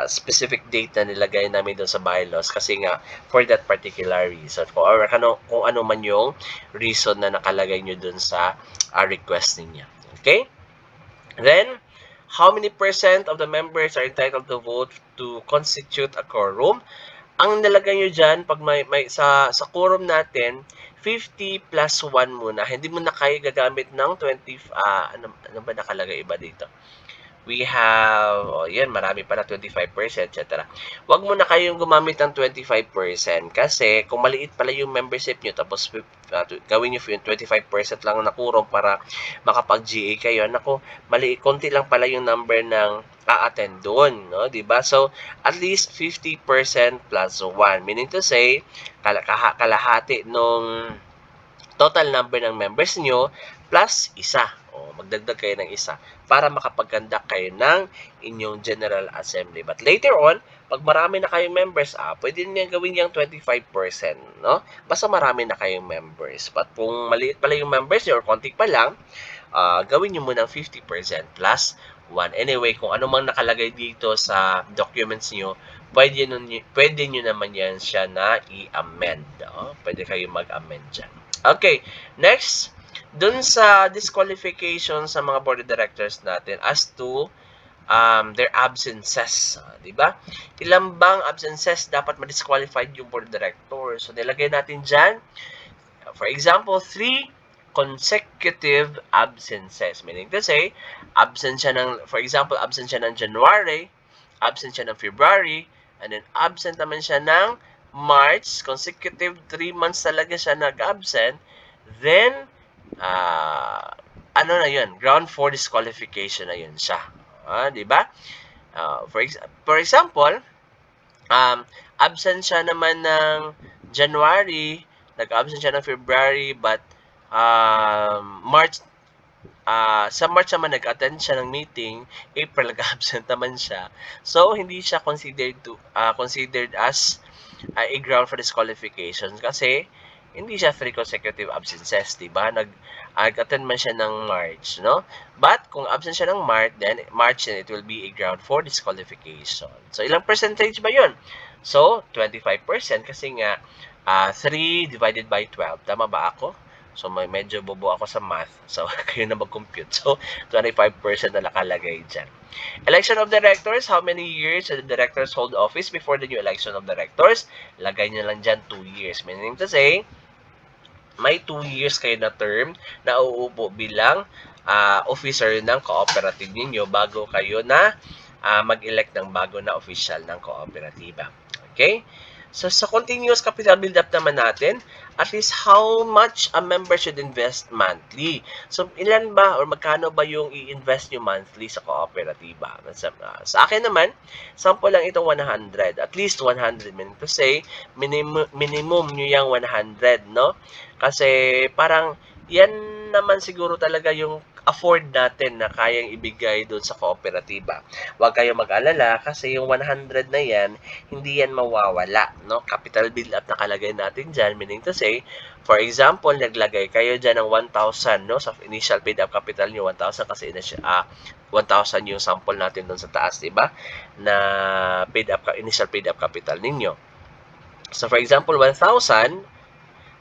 specific date na nilagay namin doon sa bylaws kasi nga for that particular reason or kung ano man yung reason na nakalagay nyo doon sa request niya. Okay? Then, how many percent of the members are entitled to vote to constitute a quorum? Ang nilagay nyo dyan, pag sa quorum natin, 50 plus 1 muna. Hindi mo na kayo gagamit ng 20, ano ba nakalagay iba dito? We have, yan, marami pa na 25%, etc. Huwag mo na kayong gumamit ng 25% kasi kung maliit pala yung membership nyo, tapos gawin nyo yung 25% lang na quorum para makapag-GA kayo, naku, maliit, konti lang pala yung number ng a-attend doon, no? Diba? So, at least 50% plus 1. Meaning to say, kalahati nung total number ng members nyo plus isa. O, magdagdag kayo ng isa para makapag-conduct kayo ng inyong General Assembly. But later on, pag marami na kayong members, pwede niyo gawin yung 25%, no? Basta marami na kayong members. But kung maliit pala yung members niyo or konti pa lang, gawin niyo muna 50% plus 1. Anyway, kung ano mang nakalagay dito sa documents niyo, pwede niyo naman yan siya na i-amend. Pwede kayong mag-amend dyan. Okay, next. Dun sa disqualification sa mga board of directors natin as to their absences, di ba? Ilan bang absences dapat ma-disqualified yung board of directors? So, nilagay natin dyan, for example, 3 consecutive absences. Meaning to say, absent siya ng, for example, absent siya ng January, absent siya ng February, and then absent naman siya ng March, consecutive 3 months talaga siya nag-absent, then, ano na yun, ground for disqualification na yun siya. Di ba? For example, absent siya naman ng January, nag-absent siya ng February, but March, sa March naman nag-attend siya ng meeting, April nag-absent naman siya. So hindi siya considered as a ground for disqualification kasi hindi siya 3 consecutive absences, di ba? Nag-attend man siya ng March, no? But kung absent siya ng March, then it will be a ground for disqualification. So ilang percentage ba 'yon? So 25% kasi nga 3 divided by 12. Tama ba ako? So, medyo bobo ako sa math. So, kayo na mag-compute. So, 25% na nakalagay dyan. Election of directors. How many years the directors hold office before the new election of directors? Lagay nyo lang dyan 2 years. Meaning to say, may 2 years kayo na term na uupo bilang officer ng cooperative ninyo bago kayo na mag-elect ng bago na official ng kooperatiba. Okay? So, sa continuous capital build-up naman natin, at least how much a member should invest monthly. So, ilan ba or magkano ba yung i-invest nyo monthly sa kooperatiba? Sa akin naman, sample lang itong 100. At least 100. Meaning to say, minimum nyo yung 100, no? Kasi parang yan naman siguro talaga yung afford natin na kayang ibigay doon sa kooperatiba. Huwag kayong mag-alala kasi yung 100 na yan, hindi yan mawawala. No? Capital build-up nakalagay natin dyan, meaning to say, for example, naglagay kayo dyan ng 1,000 no? Sa initial paid-up capital nyo, 1,000 kasi 1,000 yung sample natin doon sa taas, diba? Na initial paid-up capital ninyo. So, for example, 1,000,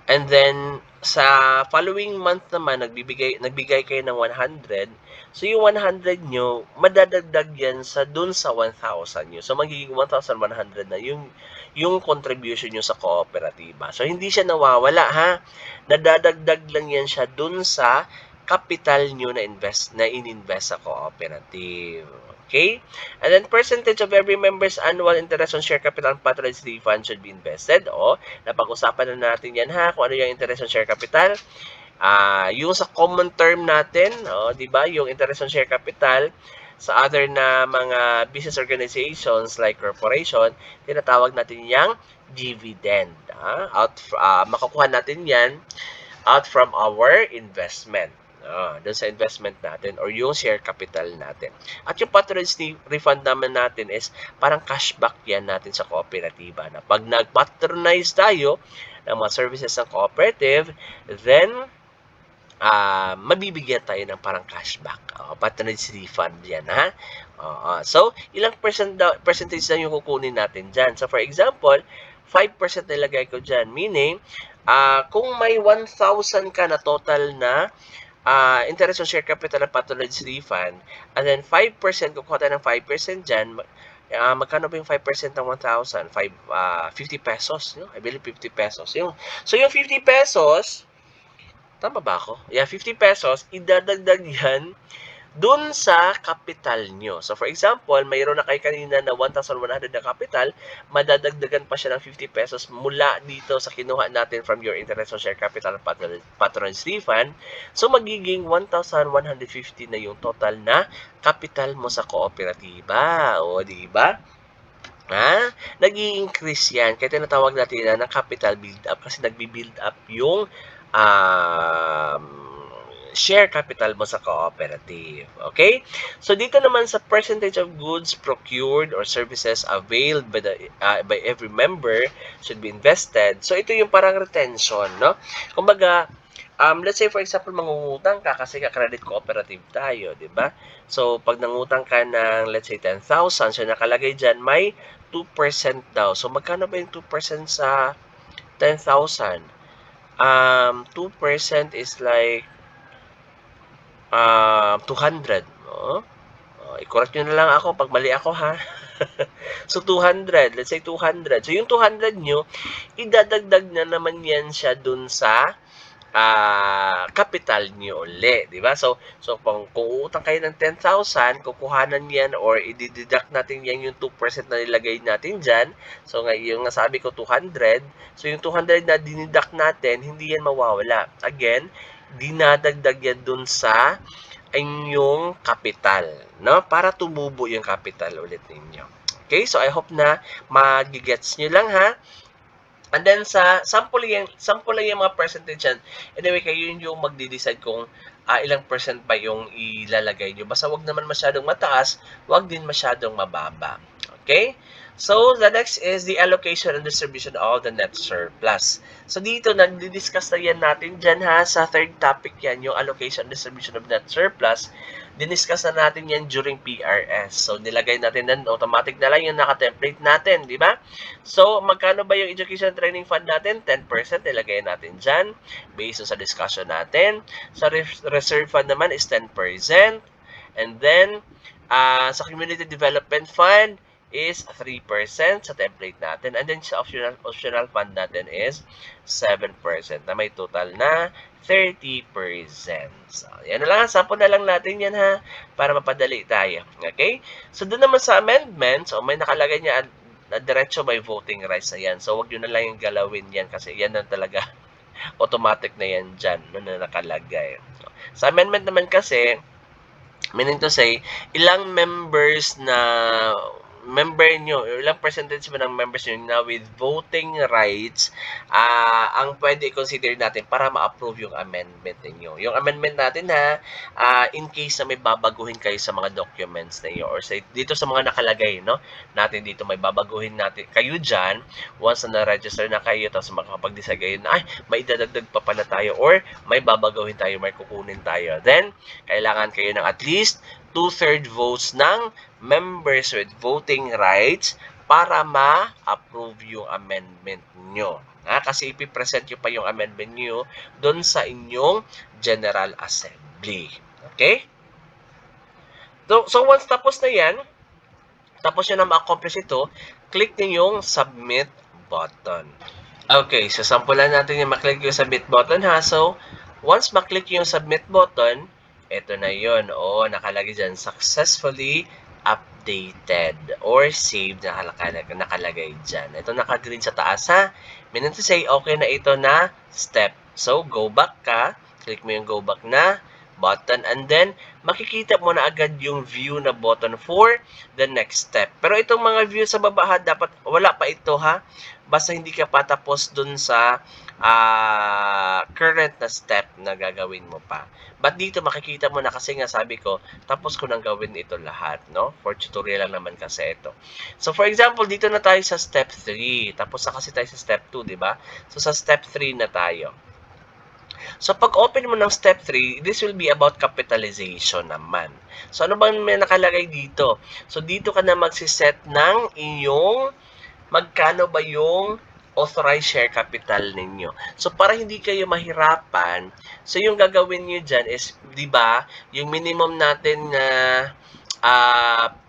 and then, sa following month naman, nagbigay kayo ng 100. So, yung 100 nyo, madadagdag yan dun sa 1,000 nyo. So, magiging 1,100 na yung contribution nyo sa kooperatiba. So, hindi siya nawawala, ha? Nadadagdag lang yan siya dun sa capital nyo na ininvest sa cooperative. Okay? And then, percentage of every member's annual interest on share capital and patronage refund should be invested. Napag-usapan na natin yan, ha? Kung ano yung interest on share capital. Yung sa common term natin, di ba? Yung interest on share capital, sa other na mga business organizations like corporation, tinatawag natin yung dividend. Makukuha natin yan out from our investment. Doon sa investment natin or yung share capital natin. At yung patronage refund naman natin is parang cashback yan natin sa kooperatiba. Na pag nag-patronize tayo ng mga services ng cooperative, then mabibigyan tayo ng parang cashback. Patronage refund yan, ha? So, ilang percentage na yung kukunin natin dyan? So, for example, 5% nilagay ko dyan. Meaning, kung may 1,000 ka na total na interest on share capital at patronage refund, and then 5%, kukuha tayo ng 5% dyan, magkano ba yung 5% ng 1,000? 50 pesos, no? I believe 50 pesos. So, yung 50 pesos, tama ba ako? Yeah, 50 pesos, idadagdag yan dun sa capital nyo. So, for example, mayroon na kayo kanina na 1,100 na capital, madadagdagan pa siya ng 50 pesos mula dito sa kinuha natin from your interest on share capital patronage refund. So, magiging 1,150 na yung total na capital mo sa kooperatiba. O, di ba? Nag-i-increase yan. Kaya tinatawag natin na ng capital build-up kasi nagbi-build up yung share capital mo sa cooperative. Okay? So, dito naman sa percentage of goods procured or services availed by every member should be invested. So, ito yung parang retention, no? Kumbaga, let's say for example, mangungutang ka kasi credit cooperative tayo, di ba? So, pag nangutang ka ng, let's say, 10,000, so nakalagay dyan, may 2% daw. So, magkano ba yung 2% sa 10,000? 2% is like 200. I-correct nyo na lang ako pag mali ako, ha? So, 200. Let's say 200. So, yung 200 nyo, idadagdag na naman yan siya dun sa capital niyo uli, di ba? So kung uutang kayo ng 10,000, kukuhanan yan or i-deduct natin yan yung 2% na nilagay natin dyan. So ngayon, nasabi ko 200. So yung 200 na diniduct natin, hindi yan mawawala. Again, dinadagdag yan dun sa inyong capital, no? Para tumubo yung capital ulit ninyo. Okay? So I hope na magigets nyo lang, ha? And then sa sample lang yung mga percentage yan. Anyway, kayo yung magde-decide kung ilang percent pa yung ilalagay nyo. Basta wag naman masyadong mataas, wag din masyadong mababa. Okay? So, the next is the allocation and distribution of the net surplus. So, dito, nagdi-discuss na yan natin dyan, ha. Sa third topic yan, yung allocation and distribution of net surplus. Diniscuss na natin yan during PRS. So, nilagay natin nan automatic na lang yung naka-template natin, di ba? So, magkano ba yung education training fund natin? 10% nilagay natin dyan based sa discussion natin. Sa reserve fund naman is 10%. And then, sa community development fund is 3% sa template natin. And then, sa optional fund natin is 7% na may total na 30%. So, yan na lang. Sample na lang natin yan, ha, para mapadali tayo. Okay? So, doon naman sa amendments, may nakalagay niya na diretso may voting rights na yan. So, wag nyo na lang yung galawin yan kasi yan na talaga automatic na yan dyan na nakalagay. So, sa amendment naman kasi, meaning to say, ilang members na member nyo, ilang percentage ba ng members nyo na with voting rights ang pwede i-consider natin para ma-approve yung amendment ninyo. Yung amendment natin, ha, in case na may babaguhin kayo sa mga documents ninyo or sa, dito sa mga nakalagay, no, natin dito may babaguhin natin kayo dyan once na na-register na kayo tapos makakapag-decide kayo na may dadagdag pa pala tayo or may babaguhin tayo, may kukunin tayo. Then, kailangan kayo ng at least 2/3 votes ng members with voting rights para ma-approve yung amendment nyo. Kasi ipipresent nyo pa yung amendment nyo doon sa inyong General Assembly. Okay? So once tapos na yan, tapos nyo na ma-accomplish ito, click nyo yung submit button. Okay, so sampulan natin yung maklik yung submit button, ha. So, once maklik yung submit button, ito na yun. Nakalagay dyan, successfully updated or saved na nakalagay dyan. Ito naka-green sa taas, ha. Meaning to say, okay na ito na step. So, go back ka. Click mo yung go back na button and then makikita mo na agad yung view na button for the next step. Pero itong mga view sa baba, dapat wala pa ito, ha. Basta hindi ka patapos dun sa current na step na gagawin mo pa. But dito makikita mo na kasi nga sabi ko, tapos ko nang gawin ito lahat, no? For tutorial lang naman kasi ito. So for example, dito na tayo sa step 3. Tapos na kasi tayo sa step 2, di ba? So sa step 3 na tayo. So, pag open mo ng step 3, this will be about capitalization naman. So, ano bang may nakalagay dito? So, dito ka na magsiset ng inyong magkano ba yung authorized share capital ninyo. So, para hindi kayo mahirapan, so yung gagawin nyo dyan is, di ba, yung minimum natin na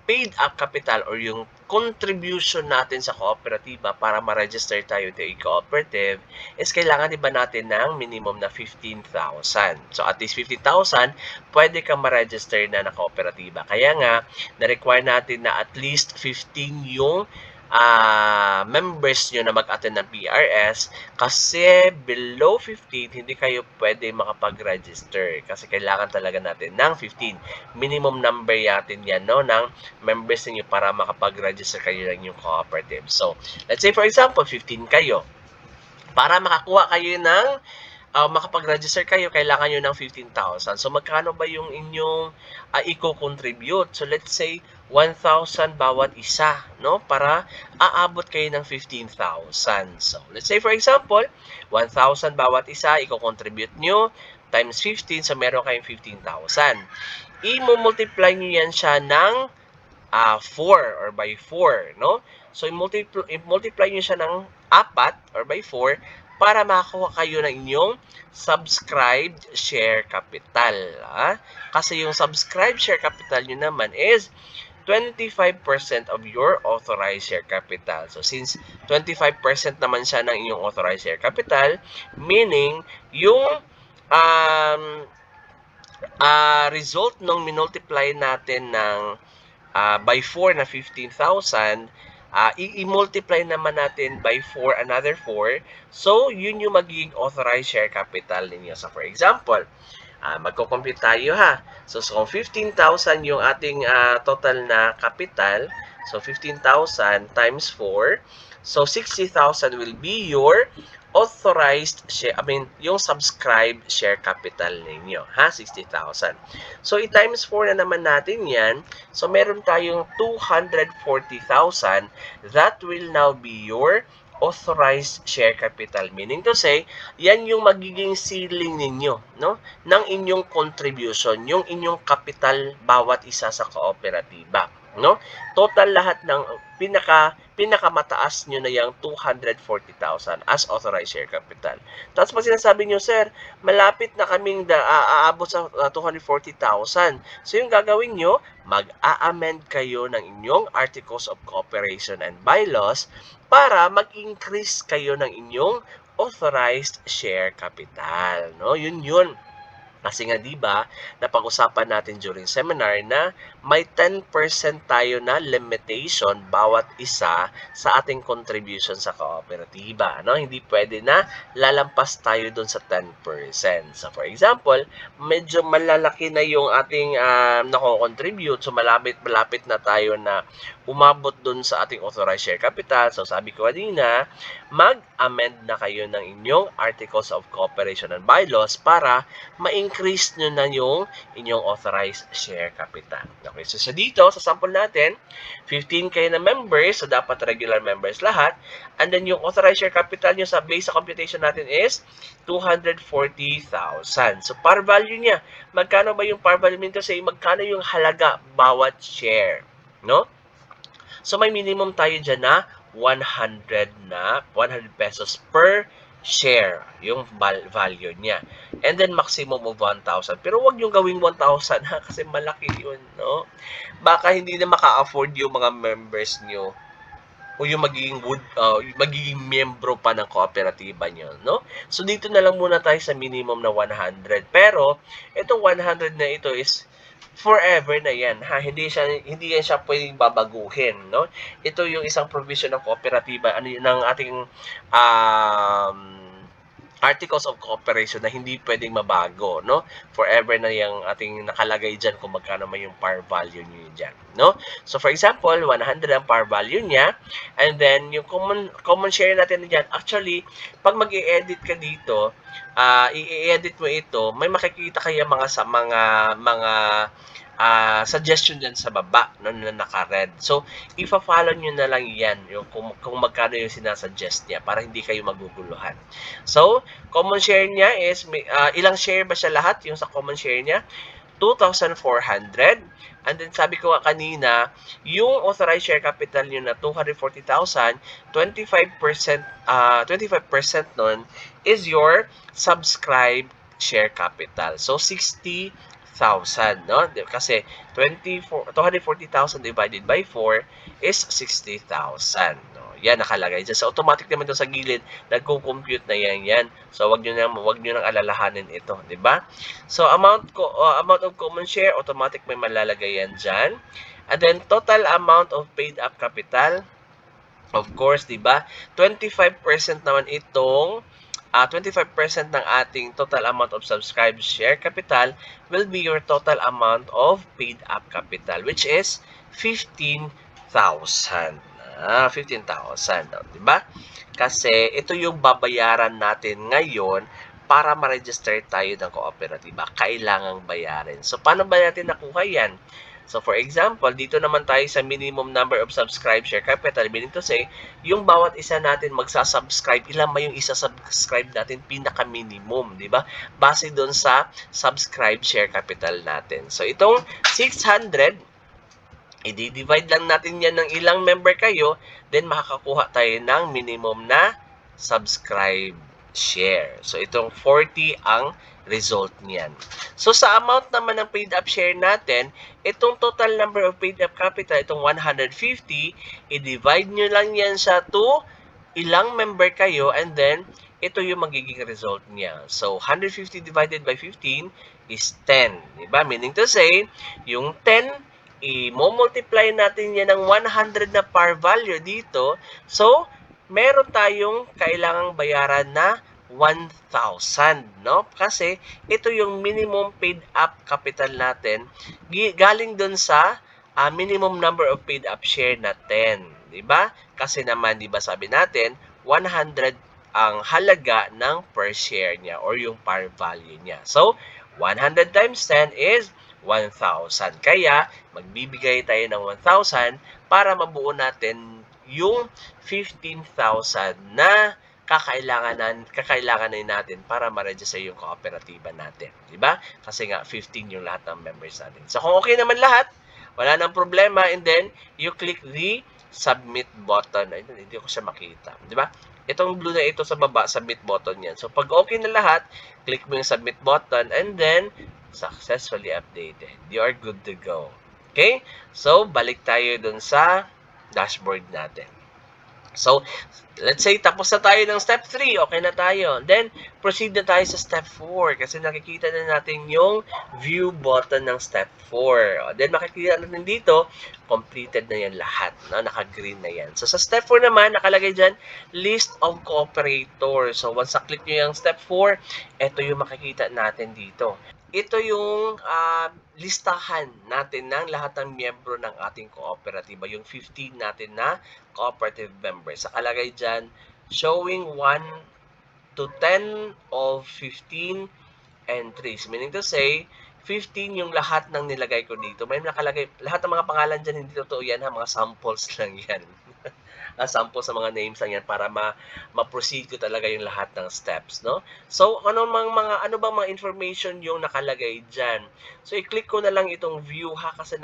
paid up capital or yung contribution natin sa kooperatiba para ma-register tayo to a cooperative is kailangan diba natin ng minimum na 15,000. So at least 15,000, pwede ka ma-register na kooperatiba. Kaya nga, na-require natin na at least 15 yung members nyo na mag-attend ng PRS kasi below 15, hindi kayo pwede makapag-register kasi kailangan talaga natin ng 15. Minimum number natin yan, no, ng members niyo para makapag-register kayo ng yung cooperative. So, let's say for example, 15 kayo. Para makakuha kayo ng makapag-register kayo, kailangan nyo ng 15,000. So, magkano ba yung inyong i-contribute? So, let's say, 1,000 bawat isa, no? Para aabot kayo ng 15,000. So, let's say, for example, 1,000 bawat isa, i-contribute nyo, times 15, so meron kayong 15,000. I-multiply nyo yan siya ng 4 or by 4, no? So, i-multiply nyo siya ng 4 or by 4 para makakuha kayo ng inyong subscribed share capital. Kasi yung subscribed share capital nyo naman is 25% of your authorized share capital. So, since 25% naman siya ng inyong authorized share capital, meaning yung result nung minultiply natin ng by 4 na 15,000, i-multiply naman natin by 4 another 4. So, yun yung magiging authorized share capital ninyo. So, for example, magko-compute tayo ha. So, kung 15,000 yung ating total na capital, so 15,000 times 4, so 60,000 will be your authorized share, yung subscribed share capital ninyo, ha, 60,000. So, i-times 4 na naman natin yan. So, meron tayong 240,000. That will now be your authorized share capital. Meaning to say, yan yung magiging ceiling ninyo, no? Ng inyong contribution, yung inyong capital bawat isa sa kooperatiba, no? Total lahat ng pinakamataas nyo na yung 240,000 as authorized share capital. Tapos pag sinasabi nyo, sir, malapit na kaming aabot sa 240,000. So yung gagawin nyo, mag-a-amend kayo ng inyong Articles of Cooperation and Bylaws para mag-increase kayo ng inyong authorized share capital, no? Yun. Kasi nga 'di ba, napag-usapan natin during seminar na may 10% tayo na limitation bawat isa sa ating contribution sa kooperatiba, no? Hindi pwede na lalampas tayo doon sa 10%. So for example, medyo malalaki na yung ating nako-contribute, so malapit na tayo na umabot doon sa ating authorized share capital. So sabi ko kanina, mag-amend na kayo ng inyong Articles of Cooperation and Bylaws para ma-increase nyo na yung inyong authorized share capital. Okay, so sa dito, sa sample natin, 15 na members, so dapat regular members lahat. And then yung authorized share capital nyo sa base sa computation natin is 240,000. So par value niya, magkano ba yung par value nito? Say, magkano yung halaga bawat share, no? So may minimum tayo dyan na 100 pesos per share yung value niya. And then maximum of 1,000. Pero wag yung gawing 1,000 ha, kasi malaki yun, no? Baka hindi na maka-afford yung mga members nyo o yung magiging miyembro pa ng kooperatiba nyo, no? So dito na lang muna tayo sa minimum na 100. Pero itong 100 na ito is forever na yan, ha. Hindi yan siya pwedeng babaguhin, no? Ito yung isang provision ng kooperatiba, ng ating Articles of Cooperation na hindi pwedeng mabago, no? Forever na yung ating nakalagay dyan kung magkano man yung par value niyo dyan, no? So, for example, 100 ang par value niya, and then, yung common share natin dyan, actually, pag mag-i-edit ka dito, i-edit mo ito, may makikita kayo mga suggestion dyan sa baba na naka-red. So, ifa-follow nyo na lang yan yung kung magkano yung sinasuggest niya para hindi kayo maguguluhan. So, common share niya is, ilang share ba siya lahat? Yung sa common share niya, 2,400. And then, sabi ko kanina, yung authorized share capital nyo na 240,000, 25% nun is your subscribed share capital. So, 60,000, no? Kasi 240,000 divided by 4 is 60,000. No? Yan nakalagay dyan. So, automatic naman doon sa gilid, nagko-compute na yan. So, wag nyo nang alalahanin ito, di ba? So, amount of common share, automatic may malalagay yan dyan. And then, total amount of paid up capital, of course, di ba? 25% naman itong 25% ng ating total amount of subscribed share capital will be your total amount of paid up capital, which is 15,000. 15,000, diba? Kasi ito yung babayaran natin ngayon para ma-register tayo ng kooperatiba. Kailangang bayarin. So, paano ba natin nakuha yan? So, for example, dito naman tayo sa minimum number of subscribed share capital. Meaning to say, yung bawat isa natin magsasubscribe, ilan ba yung isa-subscribe natin pinaka-minimum, di ba? Base doon sa subscribed share capital natin. So, itong 600, i-divide lang natin yan ng ilang member kayo, then makakakuha tayo ng minimum na subscribe share. So, itong 40 ang result niyan. So, sa amount naman ng paid up share natin, itong total number of paid up capital, itong 150, i-divide nyo lang yan sa 2 ilang member kayo, and then ito yung magiging result niya. So, 150 divided by 15 is 10. Diba? Meaning to say, yung 10, i-multiply natin yan ng 100 na par value dito. So, meron tayong kailangang bayaran na 1,000, no? Kasi ito yung minimum paid up capital natin galing dun sa minimum number of paid up share na 10, 'di ba? Kasi naman 'di ba sabi natin 100 ang halaga ng per share niya or yung par value niya. So, 100 times 10 is 1,000. Kaya, magbibigay tayo ng 1,000 para mabuo natin yung 15,000 na kakailangan natin para ma-register yung kooperatiba natin. Diba? Kasi nga, 15 yung lahat ng members natin. So, kung okay naman lahat, wala nang problema, and then, you click the submit button. Ay, hindi ko siya makita. Diba? Itong blue na ito sa baba, submit button yan. So, pag okay na lahat, click mo yung submit button, and then, successfully updated. You are good to go. Okay? So, balik tayo dun sa dashboard natin. So, let's say tapos na tayo ng step 3, okay na tayo. Then, proceed na tayo sa step 4 kasi nakikita na natin yung view button ng step 4. Then, makikita natin dito, completed na yan lahat. No? Naka-green na yan. So, sa step 4 naman, nakalagay dyan, list of cooperators. So, once na-click nyo yung step 4, ito yung makikita natin dito. Ito yung listahan natin ng lahat ng miyembro ng ating kooperatiba, yung 15 natin na cooperative members. Nakalagay dyan, showing 1 to 10 of 15 entries. Meaning to say, 15 yung lahat ng nilagay ko dito. May nakalagay, lahat ng mga pangalan dyan, hindi totoo yan ha, mga samples lang yan. Sample sa mga names lang yan para ma-proceed ko talaga yung lahat ng steps, no? So, ano bang mga information yung nakalagay diyan? So, i-click ko na lang itong view ha kasi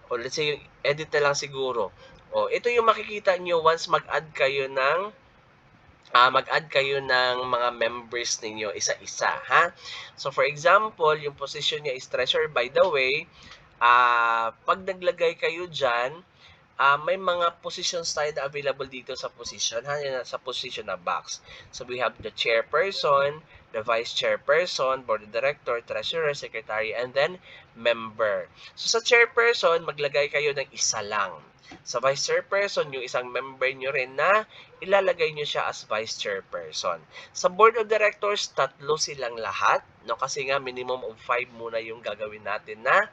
or let's say edit na lang siguro. O, ito yung makikita nyo once mag-add kayo ng mga members ninyo isa-isa, ha? So, for example, yung position niya is treasurer. By the way, pag naglagay kayo dyan, may mga positions tayo na available dito sa position, sa position na box. So, we have the chairperson, the vice chairperson, board of director, treasurer, secretary, and then member. So, sa chairperson, maglagay kayo ng isa lang. Sa vice chairperson, yung isang member nyo rin na ilalagay nyo siya as vice chairperson. Sa board of directors, 3 silang lahat, no? Kasi nga, minimum of 5 muna yung gagawin natin na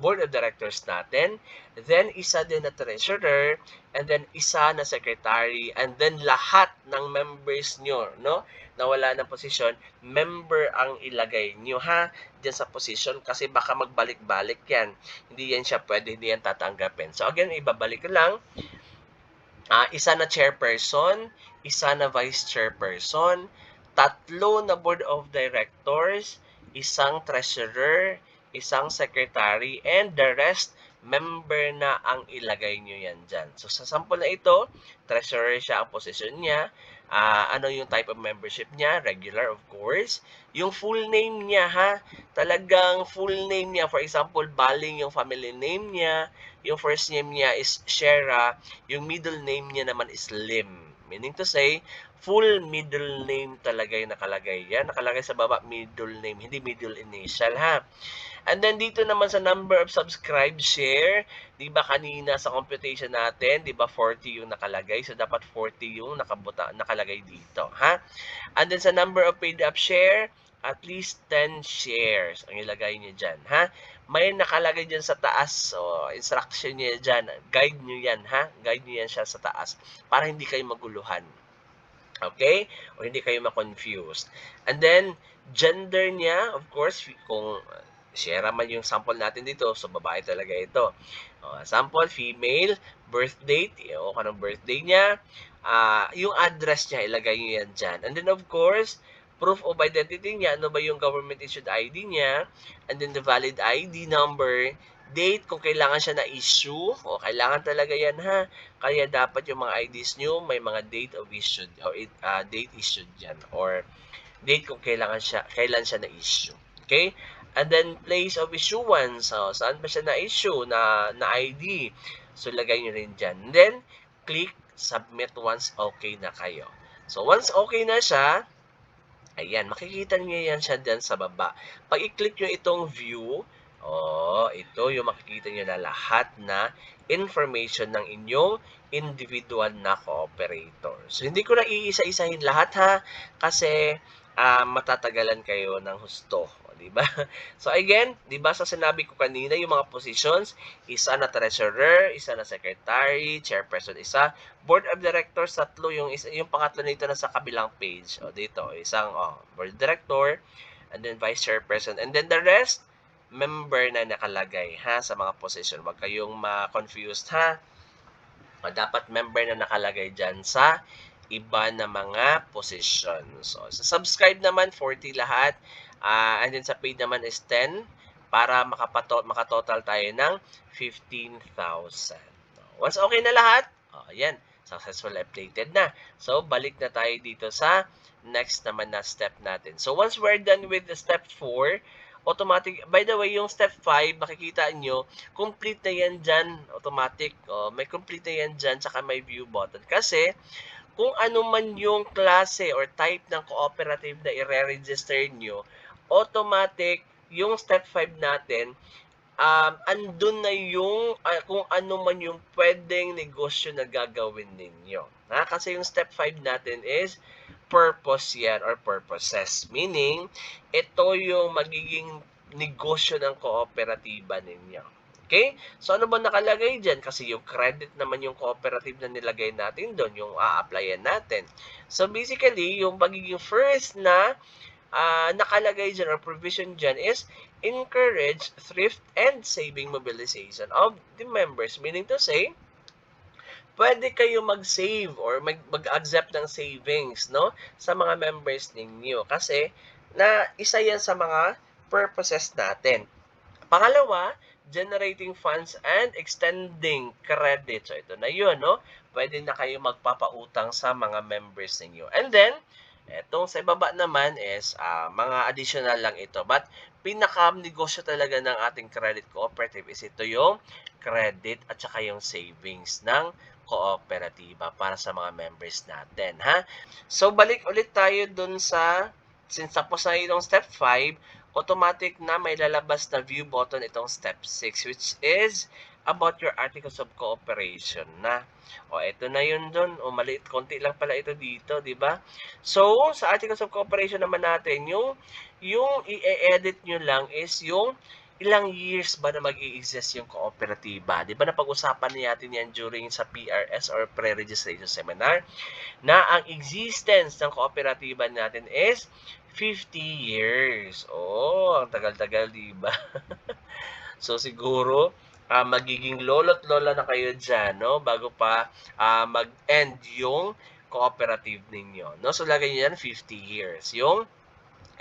board of directors natin, then isa din na treasurer, and then isa na secretary, and then lahat ng members nyo, no, na wala ng posisyon, member ang ilagay nyo ha, dyan sa position, kasi baka magbalik-balik yan, hindi yan siya pwede, hindi yan tatanggapin. So again, ibabalik ko lang, isa na chairperson, isa na vice chairperson, 3 na board of directors, isang treasurer, isang secretary, and the rest, member na ang ilagay nyo yan dyan. So, sa sample na ito, treasurer siya ang position niya. Ano yung type of membership niya? Regular, of course. Yung full name niya, ha? Talagang full name niya. For example, Baling yung family name niya. Yung first name niya is Shera. Yung middle name niya naman is Lim. Meaning to say, full middle name talaga yung nakalagay yan. Nakalagay sa baba, middle name, hindi middle initial, ha? And then dito naman sa number of subscribe share, 'di ba kanina sa computation natin, 'di ba 40 yung nakalagay. So dapat 40 yung nakalagay dito, ha? And then sa number of paid up share, at least 10 shares ang ilagay niyo diyan, ha? May nakalagay diyan sa taas. So instruction niya diyan, guide niyo 'yan, ha? Guide niyo 'yan siya sa taas para hindi kayo maguluhan. Okay? O hindi kayo ma-confused. And then gender niya, of course, kung share man yung sample natin dito. So, babae talaga ito. Sample, female, birth date. Anong birthday niya. Yung address niya, ilagay nyo yan dyan. And then, of course, proof of identity niya. Ano ba yung government-issued ID niya. And then, the valid ID number. Date, kung kailangan siya na issue. Kailangan talaga yan, ha. Kaya dapat yung mga IDs nyo, may mga date of issued. Or date issued yan. Or date kung kailan siya na issue. Okay? And then, place of issuance. So, saan ba siya na-issue na ID? So, lagay nyo rin dyan. And then, click submit once okay na kayo. So, once okay na siya, ayan, makikita niyo yan siya dyan sa baba. Pag i-click nyo itong view, ito yung makikita niyo na lahat na information ng inyong individual na cooperator. So, hindi ko na iisa-isahin lahat ha, kasi matatagalan kayo ng husto. Diba? So, again, diba sa sinabi ko kanina, yung mga positions, isa na treasurer, isa na secretary, chairperson, isa, board of directors, tatlo, yung pangatlo nito na sa kabilang page. Dito, isang board director, and then vice chairperson, and then the rest, member na nakalagay ha sa mga position. Huwag kayong ma-confused ha. Dapat member na nakalagay dyan sa iba na mga position. So, sa subscribe naman, 40 lahat. And then sa paid naman is 10 para makatotal tayo ng 15,000. Once okay na lahat, ayan, successful updated na. So, balik na tayo dito sa next naman na step natin. So, once we're done with the step 4, automatic, by the way, yung step 5, makikita nyo, complete na yan dyan, automatic. May complete na yan dyan, tsaka may view button. Kasi, kung ano man yung klase or type ng cooperative na i-register nyo, automatic, yung step 5 natin, andun na yung kung ano man yung pwedeng negosyo na gagawin ninyo. Kasi yung step 5 natin is purpose yan or purposes. Meaning, ito yung magiging negosyo ng kooperatiba ninyo. Okay? So, ano ba nakalagay dyan? Kasi yung credit naman yung cooperative na nilagay natin doon, yung a-applyan natin. So, basically, yung magiging first na nakalagay dyan or provision dyan is encourage thrift and saving mobilization of the members. Meaning to say, pwede kayo mag-save or mag-accept ng savings, no, sa mga members ninyo. Kasi, isa yan sa mga purposes natin. Pangalawa, generating funds and extending credit. So, ito na yun, no? Pwede na kayo magpapautang sa mga members ninyo. And then, etong sa ibaba naman is mga additional lang ito. But, pinaka-negosyo talaga ng ating credit cooperative is ito yung credit at saka yung savings ng kooperatiba para sa mga members natin, ha? So, balik ulit tayo dun sa, since tapos na itong step 5, automatic na may lalabas na view button itong step 6, which is about your articles of cooperation na. Ito na yun dun. Maliit, konti lang pala ito dito, di ba? So, sa articles of cooperation naman natin, yung i-edit nyo lang is yung ilang years ba na mag-i-exist yung kooperatiba. Di ba napag-usapan natin yan during sa PRS or pre-registration seminar na ang existence ng kooperatiba natin is 50 years. Ang tagal-tagal, di ba? So, siguro, magiging lolo't lola na kayo dyan, no? Bago pa mag-end yung cooperative ninyo, no? So, lagay nyo yan 50 years. Yung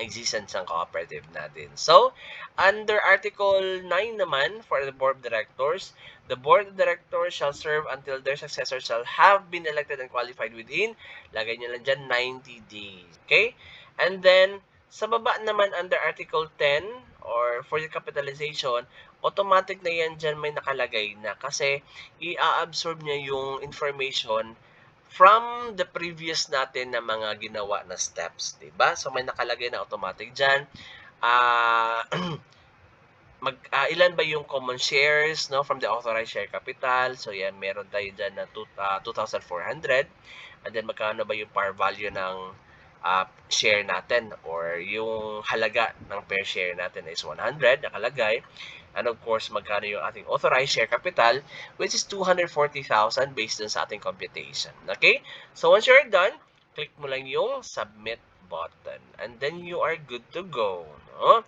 existence ng cooperative natin. So, under Article 9 naman, for the Board of Directors, the Board of Directors shall serve until their successors shall have been elected and qualified within, lagay nyo lang dyan, 90 days. Okay? And then, sa baba naman, under Article 10, or for the capitalization, automatic na yan dyan may nakalagay na kasi i-absorb niya yung information from the previous natin na mga ginawa na steps, diba? So, may nakalagay na automatic dyan. Ilan ba yung common shares, no, from the authorized share capital? So, yan, meron tayo dyan na 2,400. And then, magkano ba yung par value ng share natin or yung halaga ng per share natin is 100, nakalagay. And of course, magkano yung ating authorized share capital, which is 240,000 based dun sa ating computation. Okay? So, once you're done, click mo lang yung submit button. And then, you are good to go. No?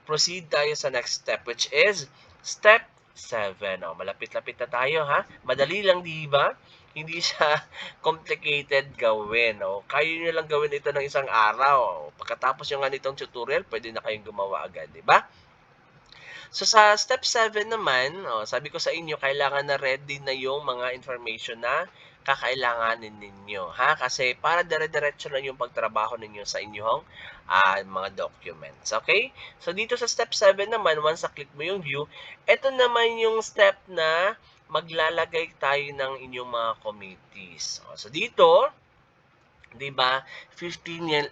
Proceed tayo sa next step, which is step 7. Malapit-lapit na tayo, ha? Madali lang, di ba? Hindi siya complicated gawin. Kaya nyo lang gawin ito ng isang araw. Pagkatapos yung ganitong tutorial, pwede na kayong gumawa agad, di ba? So, sa step 7 naman, sabi ko sa inyo, kailangan na ready na yung mga information na kakailanganin ninyo. Kasi para dire-diretso lang yung pagtrabaho ninyo sa inyong mga documents. Okay? So, dito sa step 7 naman, once na-click mo yung view, ito naman yung step na maglalagay tayo ng inyong mga committees. So dito, 'di ba, 15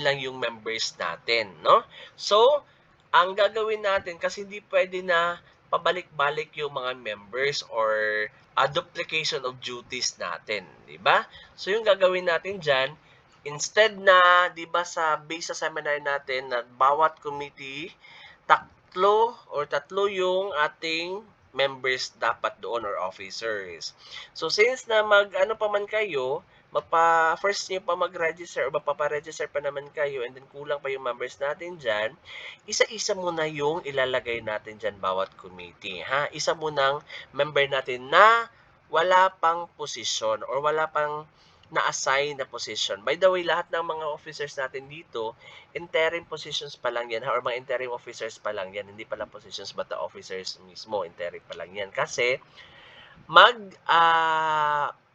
lang yung members natin, no? So, ang gagawin natin kasi hindi pwede na pabalik-balik yung mga members or a duplication of duties natin, 'di ba? So, yung gagawin natin diyan, instead na 'di ba base sa seminar natin na bawat committee tatlo yung ating members dapat doon or officers. So since na ano pa man kayo, first niyo pa mag-register o magpapa-register pa naman kayo and then kulang pa yung members natin dyan, isa-isa muna yung ilalagay natin dyan bawat committee. Ha? Isa munang member natin na wala pang posisyon or wala pang na-assign na position. By the way, lahat ng mga officers natin dito, interim positions pa lang yan, or mga interim officers pa lang yan, hindi pala positions but the officers mismo, interim pa lang yan. Kasi,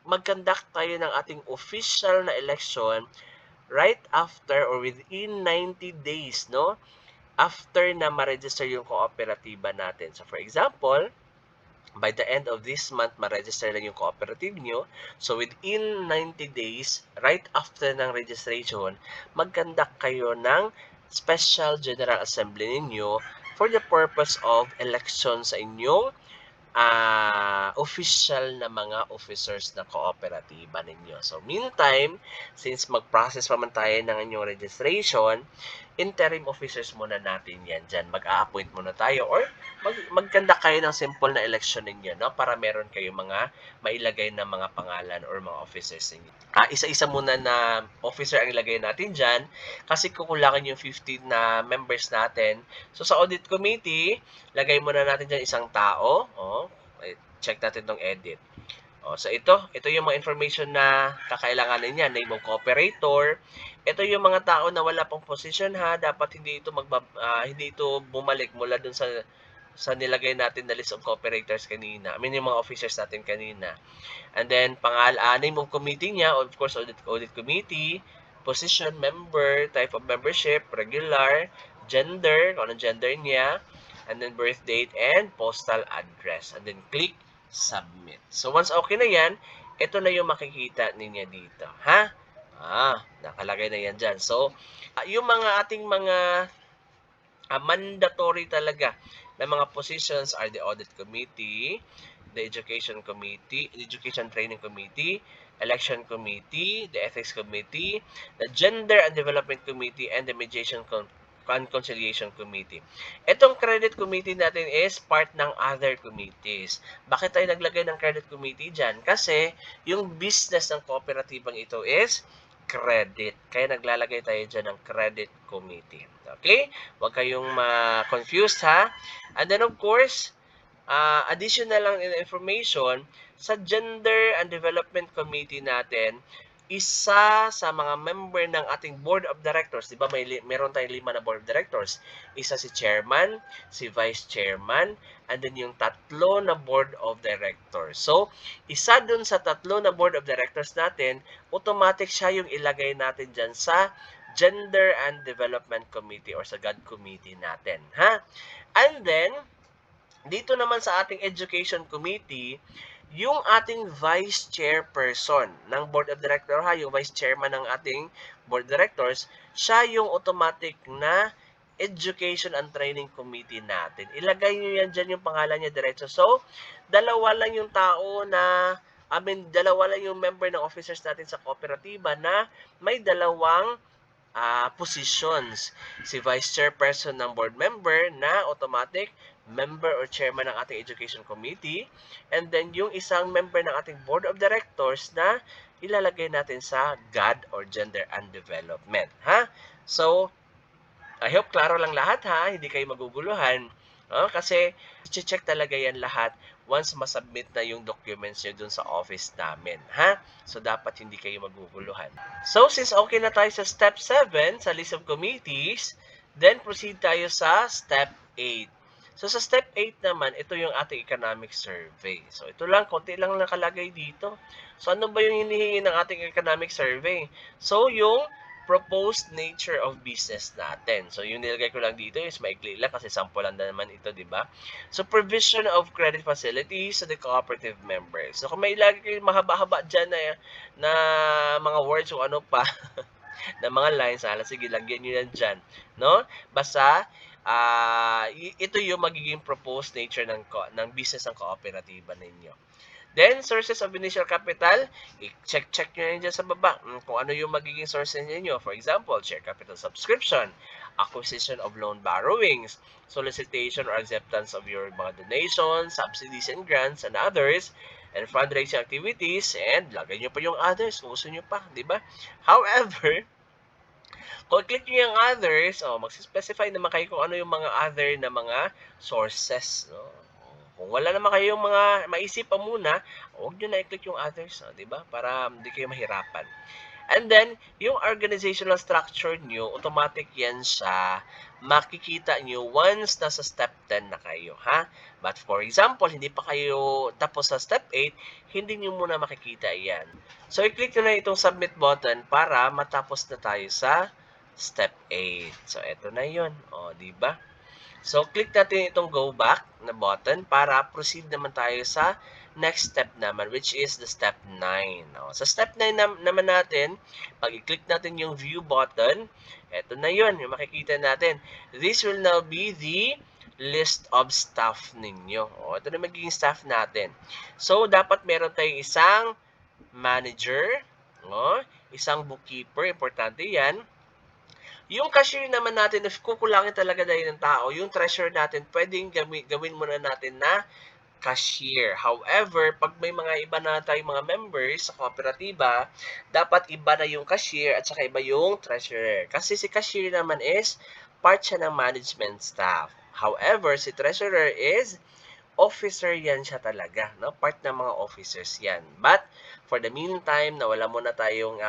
mag-conduct tayo ng ating official na election right after or within 90 days, no? After na ma-register yung kooperatiba natin. So, for example, by the end of this month, ma-register lang yung cooperative nyo. So, within 90 days, right after ng registration, mag-conduct kayo ng special General Assembly ninyo for the purpose of election sa inyong official na mga officers na kooperatiba ninyo. So, meantime, since mag-process pa man tayo ng inyong registration, interim officers muna natin yan dyan. Mag-a-appoint muna tayo or mag-conduct kayo ng simple na election ninyo, no? Para meron kayo mga mailagay na mga pangalan or mga officers ninyo. Isa-isa muna na officer ang ilagay natin dyan kasi kukulangan yung 15 na members natin. So, sa audit committee, lagay muna natin dyan isang tao. Check natin tong edit. So ito yung mga information na kakailanganin niya, name of cooperator. Ito yung mga tao na wala pang position ha, dapat hindi ito bumalik mula dun sa nilagay natin na list of cooperators kanina. I mean yung mga officers natin kanina. And then name of committee niya, of course audit committee, position, member, type of membership, regular, gender, kung anong gender niya, and then birth date and postal address. And then click submit. So, once okay na yan, ito na yung makikita ninyo dito. Ha? Nakalagay na yan dyan. So, yung mga ating mga mandatory talaga na mga positions are the audit committee, the education committee, education training committee, election committee, the ethics committee, the gender and development committee, and the mediation and conciliation committee. Itong credit committee natin is part ng other committees. Bakit tayo naglagay ng credit committee dyan? Kasi yung business ng kooperatibang ito is credit. Kaya naglalagay tayo dyan ng credit committee. Okay? Huwag kayong ma-confused ha. And then of course, additional lang information, sa gender and development committee natin, isa sa mga member ng ating board of directors, di ba meron tayong 5 na board of directors, isa si chairman, si vice chairman, and then yung 3 na board of directors. So, isa dun sa 3 na board of directors natin, automatic siya yung ilagay natin dyan sa Gender and Development Committee or sa GAD Committee natin. Ha? And then, dito naman sa ating Education Committee, yung ating vice chairperson ng board of directors, yung vice chairman ng ating board of directors, siya yung automatic na education and training committee natin. Ilagay nyo yan dyan yung pangalan niya diretso. So, dalawa lang yung member ng officers natin sa kooperatiba na may dalawang positions. Si vice chairperson ng board member na automatic member or chairman ng ating education committee, and then yung isang member ng ating board of directors na ilalagay natin sa GAD or Gender and Development. Ha? So, I hope klaro lang lahat ha, hindi kayo maguguluhan. Kasi i-check talaga yan lahat once masubmit na yung documents nyo dun sa office namin. Ha? So, dapat hindi kayo maguguluhan. So, since okay na tayo sa step 7 sa list of committees, then proceed tayo sa step 8. So, sa step 8 naman, ito yung ating economic survey. So, ito lang, konti lang nakalagay dito. So, ano ba yung hinihingi ng ating economic survey? So, yung proposed nature of business natin. So, yung nilagay ko lang dito is maikli lang kasi sample lang naman ito, di ba? So, provision of credit facilities to the cooperative members. So, kung may ilagay kayo mahaba-haba dyan na mga words o ano pa, na mga lines, sige, lagyan nyo yan dyan. No? Basta, ito yung magiging proposed nature ng business ng kooperatiba ninyo. Then, sources of initial capital, i-check nyo yan dyan sa baba kung ano yung magiging sources ninyo. For example, share capital subscription, acquisition of loan borrowings, solicitation or acceptance of your mga donations, subsidies and grants, and others, and fundraising activities, and lagay nyo pa yung others kung gusto nyo pa, di ba? However, kung click nyo yung others, mag-specify naman kayo kung ano yung mga other na mga sources, no? Kung wala naman kayong mga maisip pa muna, huwag nyo na i-click yung others, di ba? Para hindi kayo mahirapan. And then, yung organizational structure nyo, automatic yan siya, makikita nyo once nasa step 10 na kayo, ha? But for example, hindi pa kayo tapos sa step 8, hindi nyo muna makikita yan. So, i-click nyo na itong submit button para matapos na tayo sa step 8. So, eto na yun. Di ba? So, click natin itong go back na button para proceed naman tayo sa next step naman, which is the step 9. Sa step 9 naman natin, pag i-click natin yung view button, eto na yun, yung makikita natin. This will now be the list of staff ninyo. Ito na magiging staff natin. So, dapat meron tayong isang manager, isang bookkeeper, importante yan. Yung cashier naman natin, if kukulangin talaga dahil ng tao, yung treasurer natin, pwedeng gawin muna natin na cashier. However, pag may mga iba na tayong mga members sa kooperatiba, dapat iba na yung cashier at saka iba yung treasurer. Kasi si cashier naman is part siya ng management staff. However, si treasurer is officer yan siya talaga, no? Part ng mga officers yan. But, for the meantime, nawala muna tayong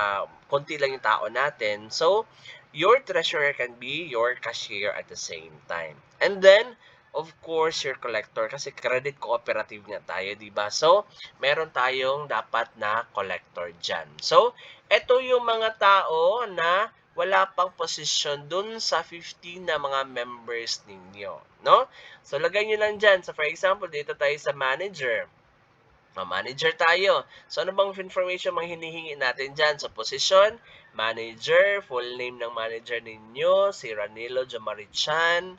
konti lang yung tao natin. So, your treasurer can be your cashier at the same time. And then, of course, your collector. Kasi credit cooperative nga tayo, diba? So, meron tayong dapat na collector dyan. So, ito yung mga tao na wala pang posisyon dun sa 15 na mga members ninyo, no? So, lagay nyo lang dyan. So, for example, dito tayo sa manager. Manager tayo. So, ano bang information mga hinihingi natin dyan? So, position, manager, full name ng manager ninyo, si Ranilo Jamarichan.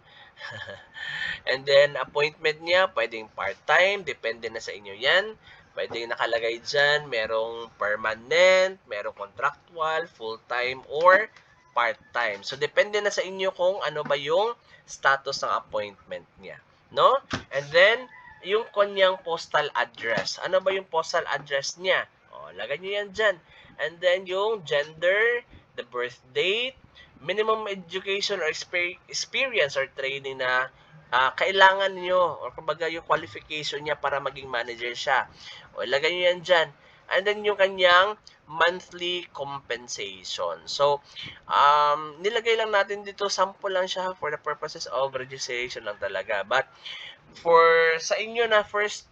And then, appointment niya, pwedeng part-time, depende na sa inyo yan. Pwedeng nakalagay dyan, merong permanent, merong contractual, full-time, or part-time. So, depende na sa inyo kung ano ba yung status ng appointment niya. No? And then, yung kanyang postal address. Ano ba yung postal address niya? Lagay niyo yan dyan. And then, yung gender, the birth date, minimum education or experience or training na kailangan niyo or kumbaga yung qualification niya para maging manager siya. Lagay niyo yan dyan. And then, yung kanyang monthly compensation. So, nilagay lang natin dito, sample lang siya for the purposes of registration lang talaga. But, sa inyo na first,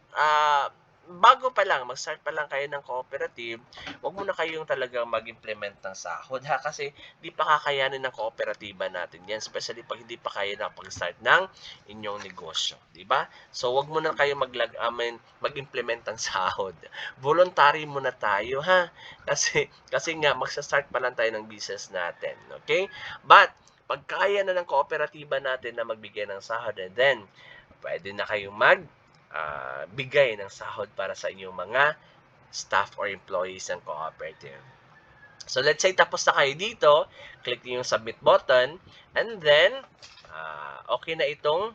bago pa lang, mag-start pa lang kayo ng cooperative, huwag muna kayong talagang mag-implement ng sahod, ha? Kasi di pa kakayanin ng kooperatiba natin yan, especially pag hindi pa kayo nakapag-start ng inyong negosyo, di ba? So, huwag muna kayong mag-implement ng sahod. Voluntary muna tayo, ha? Kasi nga, magsa-start pa lang tayo ng business natin, okay? But, pag kaya na ng kooperatiba natin na magbigay ng sahod, and then, pwede na kayong bigay ng sahod para sa inyong mga staff or employees ng cooperative. So, let's say tapos na kayo dito, click niyo yung submit button, and then, okay na itong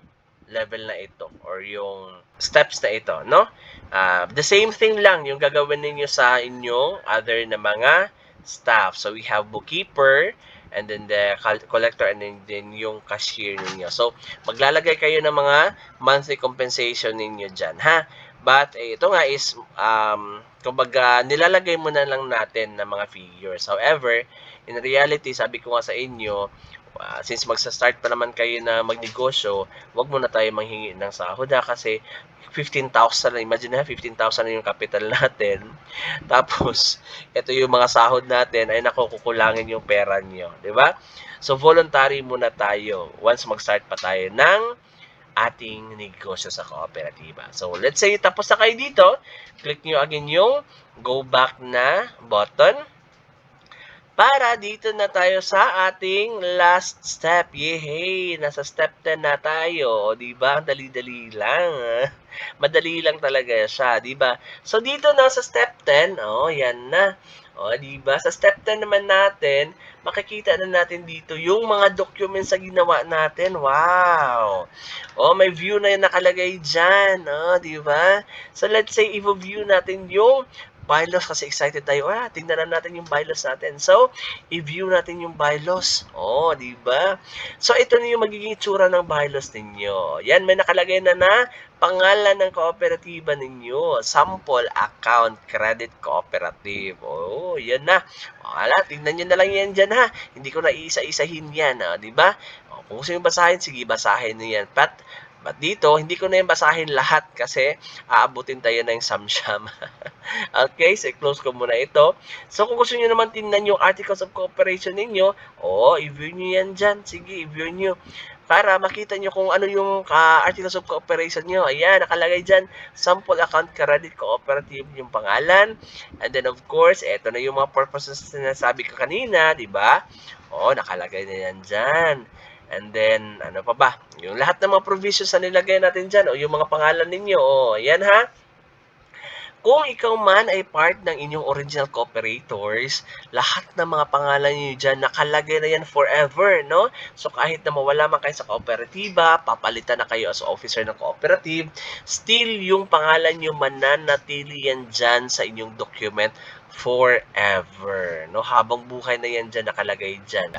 level na ito or yung steps na ito, no? The same thing lang yung gagawin niyo sa inyong other na mga staff. So, we have bookkeeper, and then the collector, and then yung cashier ninyo. So, maglalagay kayo ng mga monthly compensation ninyo dyan, ha? But, ito nga is, kumbaga, nilalagay muna lang natin ng mga figures. However, in reality, sabi ko nga sa inyo, Since magsa-start pa naman kayo na magnegosyo, wag muna tayo manghingi ng sahod kasi 15,000 na, imagine na 15,000 na yung capital natin. Tapos, ito yung mga sahod natin ay nakukulangin yung pera nyo, di ba? So, voluntary muna tayo once mag-start pa tayo ng ating negosyo sa kooperatiba. So, let's say tapos na kayo dito, click nyo again yung go back na button para dito na tayo sa ating last step. Yehey! Nasa step 10 na tayo. O, diba? Dali-dali lang. Madali lang talaga siya, diba? So, dito na sa step 10, yan na. O, diba? Sa step 10 naman natin, makikita na natin dito yung mga documents na ginawa natin. Wow! O, may view na yung nakalagay dyan. O, diba? So, let's say, i-view natin yung bylaws kasi excited tayo. Tingnan na natin yung bylaws natin. So, i-view natin yung bylaws. Di ba? So, ito na yung magiging itsura ng bylaws ninyo. Yan, may nakalagay na pangalan ng kooperatiba ninyo. Sample account credit cooperative. Yan na. Tingnan nyo na lang yan dyan ha. Hindi ko na iisa-isahin yan. Di ba? Kung gusto nyo basahin, sige, basahin nyo yan. But dito, hindi ko na yung basahin lahat kasi aabutin tayo ng samsyam. Okay, so i-close ko muna ito. So kung gusto niyo naman tingnan yung articles of cooperation ninyo, i-view nyo yan dyan. Sige, i-view nyo. Para makita nyo kung ano yung articles of cooperation nyo. Ayan, nakalagay dyan, sample account credit cooperative yung pangalan. And then of course, eto na yung mga purposes na nasabi ko kanina, di ba? Nakalagay na yan dyan. And then, ano pa ba? Yung lahat ng mga provisions na nilagay natin dyan, yung mga pangalan ninyo, ayan ha. Kung ikaw man ay part ng inyong original cooperators, lahat ng mga pangalan niyo dyan, nakalagay na yan forever, no? So, kahit na mawala man kayo sa kooperatiba, papalitan na kayo as officer ng cooperative, still yung pangalan niyo mananatili yan dyan sa inyong document forever, no? Habang buhay na yan dyan, nakalagay dyan.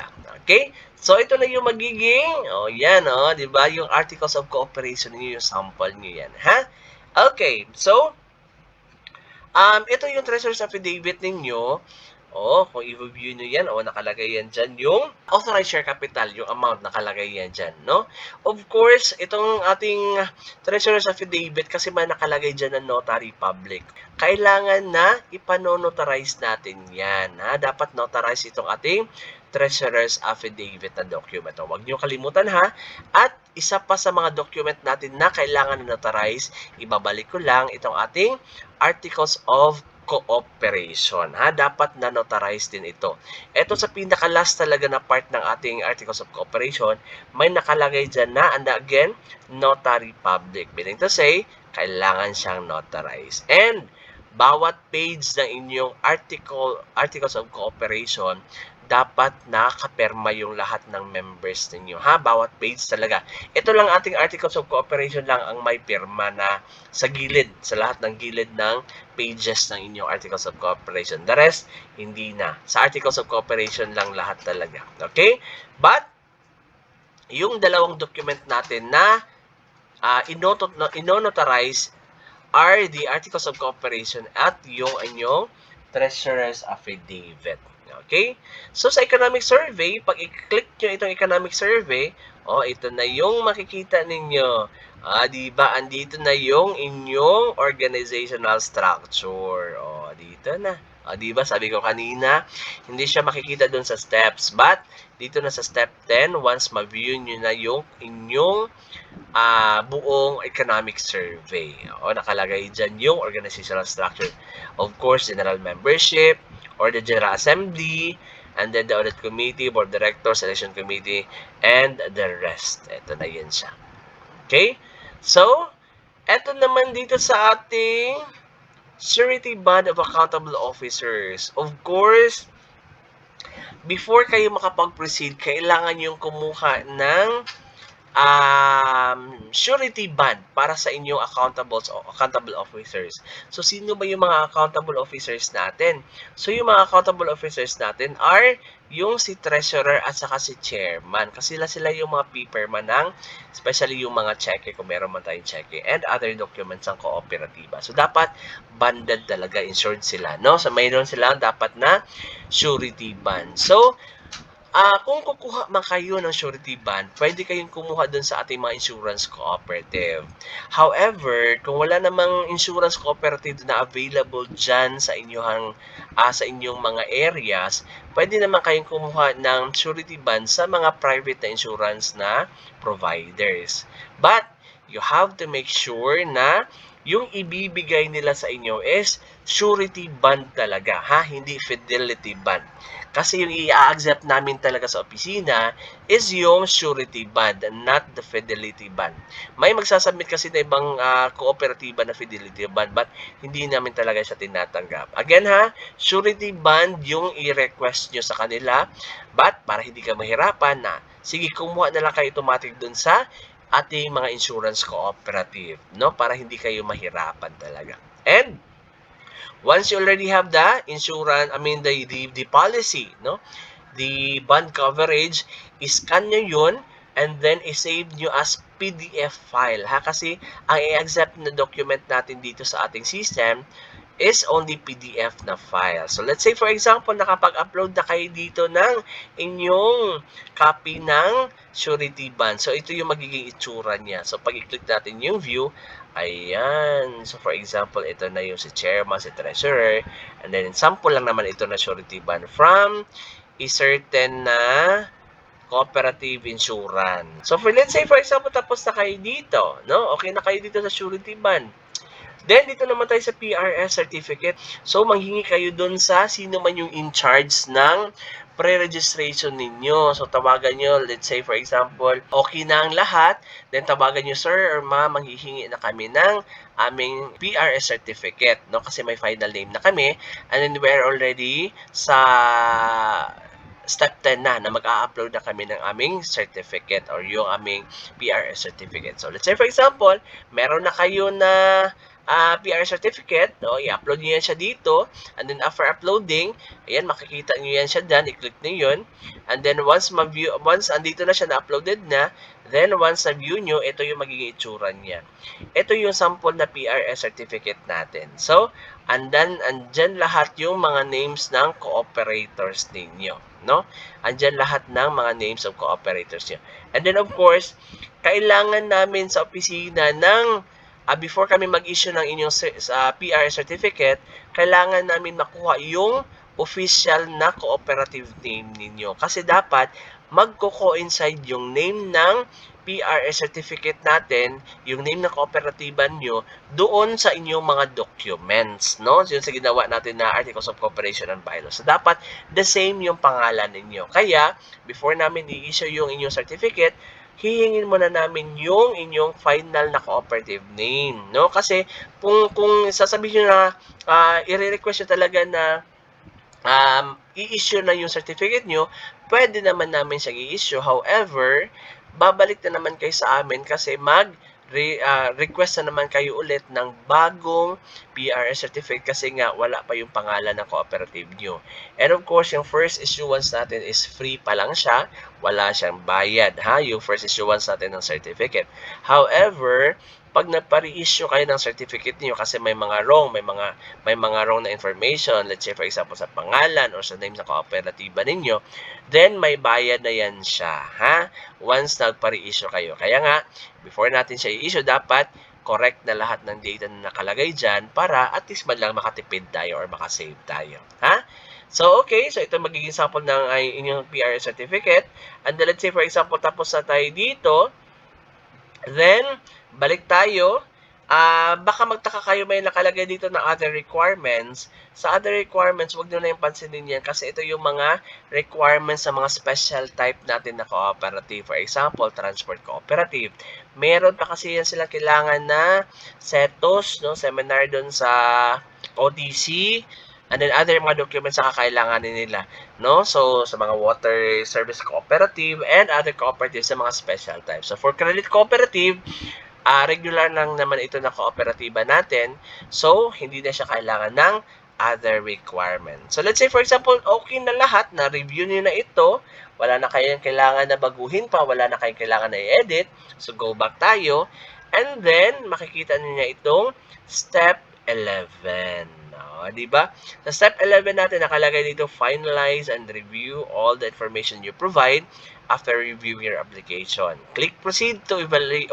Okay? So, ito na yung magiging, yan, di ba? Yung articles of cooperation niyo, yung sample niyo yan, ha? Okay, so, ito yung treasurer's affidavit ninyo. Kung i-view nyo yan, nakalagay yan dyan yung authorized share capital, yung amount nakalagay yan dyan, no? Of course, itong ating treasurer's affidavit kasi may nakalagay dyan na notary public. Kailangan na ipanonotarize natin yan, ha? Dapat notarize itong ating treasurer's affidavit na document. Huwag nyo kalimutan, ha? At isa pa sa mga document natin na kailangan na notarize, ibabalik ko lang itong ating articles of cooperation. Dapat na notarize din ito. Ito sa pinaka-last talaga na part ng ating articles of cooperation, may nakalagay dyan na, and again, notary public. Meaning to say, kailangan siyang notarize. And, bawat page ng inyong articles of cooperation, dapat nakapirma yung lahat ng members ninyo. Bawat page talaga. Ito lang ating articles of cooperation lang ang may pirma na sa gilid, sa lahat ng gilid ng pages ng inyong articles of cooperation. The rest, hindi na. Sa articles of cooperation lang lahat talaga. Okay? But, yung dalawang document natin na inonotarize are the articles of cooperation at yung inyong treasurer's affidavit. Okay? So, sa economic survey, pag i-click nyo itong economic survey, ito na yung makikita ninyo. Diba? Andito na yung inyong organizational structure. Dito na. Diba? Sabi ko kanina, hindi siya makikita dun sa steps. But, dito na sa step 10, once ma-view nyo na yung inyong buong economic survey. Nakalagay dyan yung organizational structure. Of course, general membership, or the General Assembly, and then the Audit Committee, Board Directors, Selection Committee, and the rest. Ito na yun siya. Okay? So, ito naman dito sa ating Surety Bond of Accountable Officers. Of course, before kayo makapag-proceed, kailangan yung kumuha ng surety bond para sa inyong accountable officers. So, sino ba yung mga accountable officers natin? So, yung mga accountable officers natin are yung si treasurer at saka si chairman. Kasi sila yung mga piperma ng, especially yung mga cheque, kung meron man tayong cheque, and other documents ng kooperatiba. So, dapat bonded talaga, insured sila, no? So, mayroon sila dapat na surety bond. So, Kung kukuha man kayo ng surety bond, pwede kayong kumuha dun sa ating mga insurance cooperative. However, kung wala namang insurance cooperative na available dyan sa inyong mga areas, pwede naman kayong kumuha ng surety bond sa mga private na insurance na providers. But, you have to make sure na yung ibibigay nila sa inyo is surety bond talaga, ha? Hindi fidelity bond. Kasi yung i-accept namin talaga sa opisina is yung surety bond, not the fidelity bond. May magsasubmit kasi na ibang kooperatiba na fidelity bond, but hindi namin talaga siya tinatanggap. Again ha, surety bond yung i-request nyo sa kanila, but para hindi ka mahirapan na, sige, kumuha na lang kayo automatic dun sa ating mga insurance cooperative, no? Para hindi kayo mahirapan talaga. And once you already have the insurance, the policy, no? The bond coverage, iscan nyo yun, and then i-save nyo as PDF file, ha? Kasi ang i-accept na document natin dito sa ating system is only PDF na file. So, let's say, for example, nakapag-upload na kayo dito ng inyong copy ng surety bond. So, ito yung magiging itsura niya. So, pag i-click natin yung view, ayan. So, for example, ito na yung si chairman, si treasurer. And then, sample lang naman ito na surety bond from a certain na cooperative insurance. So, let's say, for example, tapos na kayo dito, no? Okay na kayo dito sa surety bond. Then, dito naman tayo sa PRS certificate. So, manghingi kayo dun sa sino man yung in charge ng pre-registration ninyo. So, tawagan nyo, let's say, for example, okay na ang lahat. Then, tawagan nyo, sir or ma'am, manghihingi na kami ng aming PRS certificate. No? Kasi may final name na kami. And then, we're already sa step 10 na mag-a-upload na kami ng aming certificate or yung aming PRS certificate. So, let's say, for example, meron na kayo na PR certificate, no? I-upload nyo yan siya dito, and then after uploading, ayan, makikita nyo yan siya dyan, i-click nyo yun, and then once andito na siya na-uploaded na, then once na-view nyo, ito yung magiging itsura niya. Ito yung sample na PRS certificate natin. So, andyan lahat yung mga names ng cooperators ninyo, no? Andyan lahat ng mga names of cooperators nyo. And then, of course, kailangan namin sa opisina ng before kami mag-issue ng inyong PR certificate, kailangan namin makuha yung official na cooperative name ninyo. Kasi dapat magko-coincide yung name ng PRS certificate natin, yung name ng kooperatiba nyo, doon sa inyong mga documents, no? Yun sa ginawa natin na Articles of Cooperation and Bylaws. So, dapat the same yung pangalan ninyo. Kaya, before namin i-issue yung inyong certificate, hihingin muna namin yung inyong final na cooperative name, no? Kasi kung sasabihin niyo na i-request niyo talaga na i-issue na yung certificate niyo, pwede naman namin siya i-issue. However, babalik na naman kayo sa amin kasi request na naman kayo ulit ng bagong PRS certificate kasi nga wala pa yung pangalan ng cooperative nyo. And of course, yung first issuance natin is free pa lang siya. Wala siyang bayad, ha? Yung first issuance natin ng certificate. However, pag nagpa-reissue kayo ng certificate niyo kasi may mga wrong na information, let's say for example sa pangalan or sa name ng kooperatiba ninyo, then may bayad na yan siya, ha? Once nagpa-reissue kayo. Kaya nga, before natin siya i-issue, dapat correct na lahat ng data na nakalagay dyan para at least man lang makatipid tayo or makasave tayo, ha? So, okay. So, ito magiging sample ng inyong PR certificate. And then, let's say, for example, tapos na tayo dito. Then, balik tayo. Baka magtaka kayo may nakalagay dito na other requirements. Sa other requirements, huwag nyo na yung pansinin yan kasi ito yung mga requirements sa mga special type natin na cooperative. For example, transport cooperative. Meron pa kasi yan sila kailangan na CETOS, no? Seminar dun sa OTC. And then other mga documents na kakailanganin nila, no? So, sa mga water service cooperative and other cooperatives sa mga special types. So, for credit cooperative, regular lang naman ito na kooperatiba natin. So, hindi na siya kailangan ng other requirements. So, let's say, for example, okay na lahat, na-review niyo na ito, wala na kayong kailangan na baguhin pa, wala na kayong kailangan na i-edit. So, go back tayo. And then, makikita niyo na itong step 11. O, di ba? Sa step 11 natin, nakalagay dito, finalize and review all the information you provide after reviewing your application. Click proceed to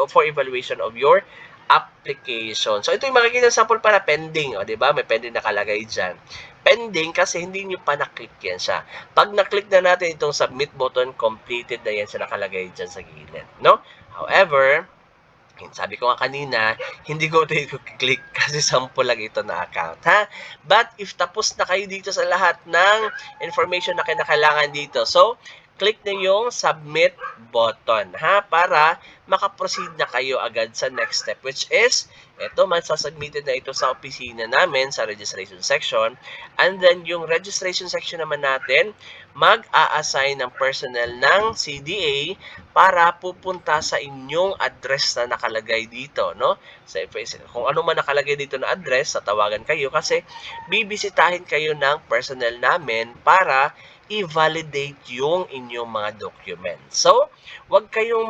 for evaluation of your application. So, ito yung makikita sample para pending. O, di ba? May pending nakalagay dyan. Pending kasi hindi nyo pa na-click yan siya. Pag na-click na natin itong submit button, completed na yan siya nakalagay dyan sa gilid. No? However, sabi ko nga kanina, hindi ko ito i-click kasi sample lang ito na account, ha? But if tapos na kayo dito sa lahat ng information na kinakailangan dito, so, click na yung submit button, ha? Para makaproceed na kayo agad sa next step, which is, ito, masasubmitted na ito sa opisina namin sa registration section. And then, yung registration section naman natin, mag-a-assign ng personnel ng CDA para pupunta sa inyong address na nakalagay dito, no? So, kung ano man nakalagay dito na address, tatawagan kayo kasi bibisitahin kayo ng personnel namin para i-validate yung inyong mga documents. So, wag kayong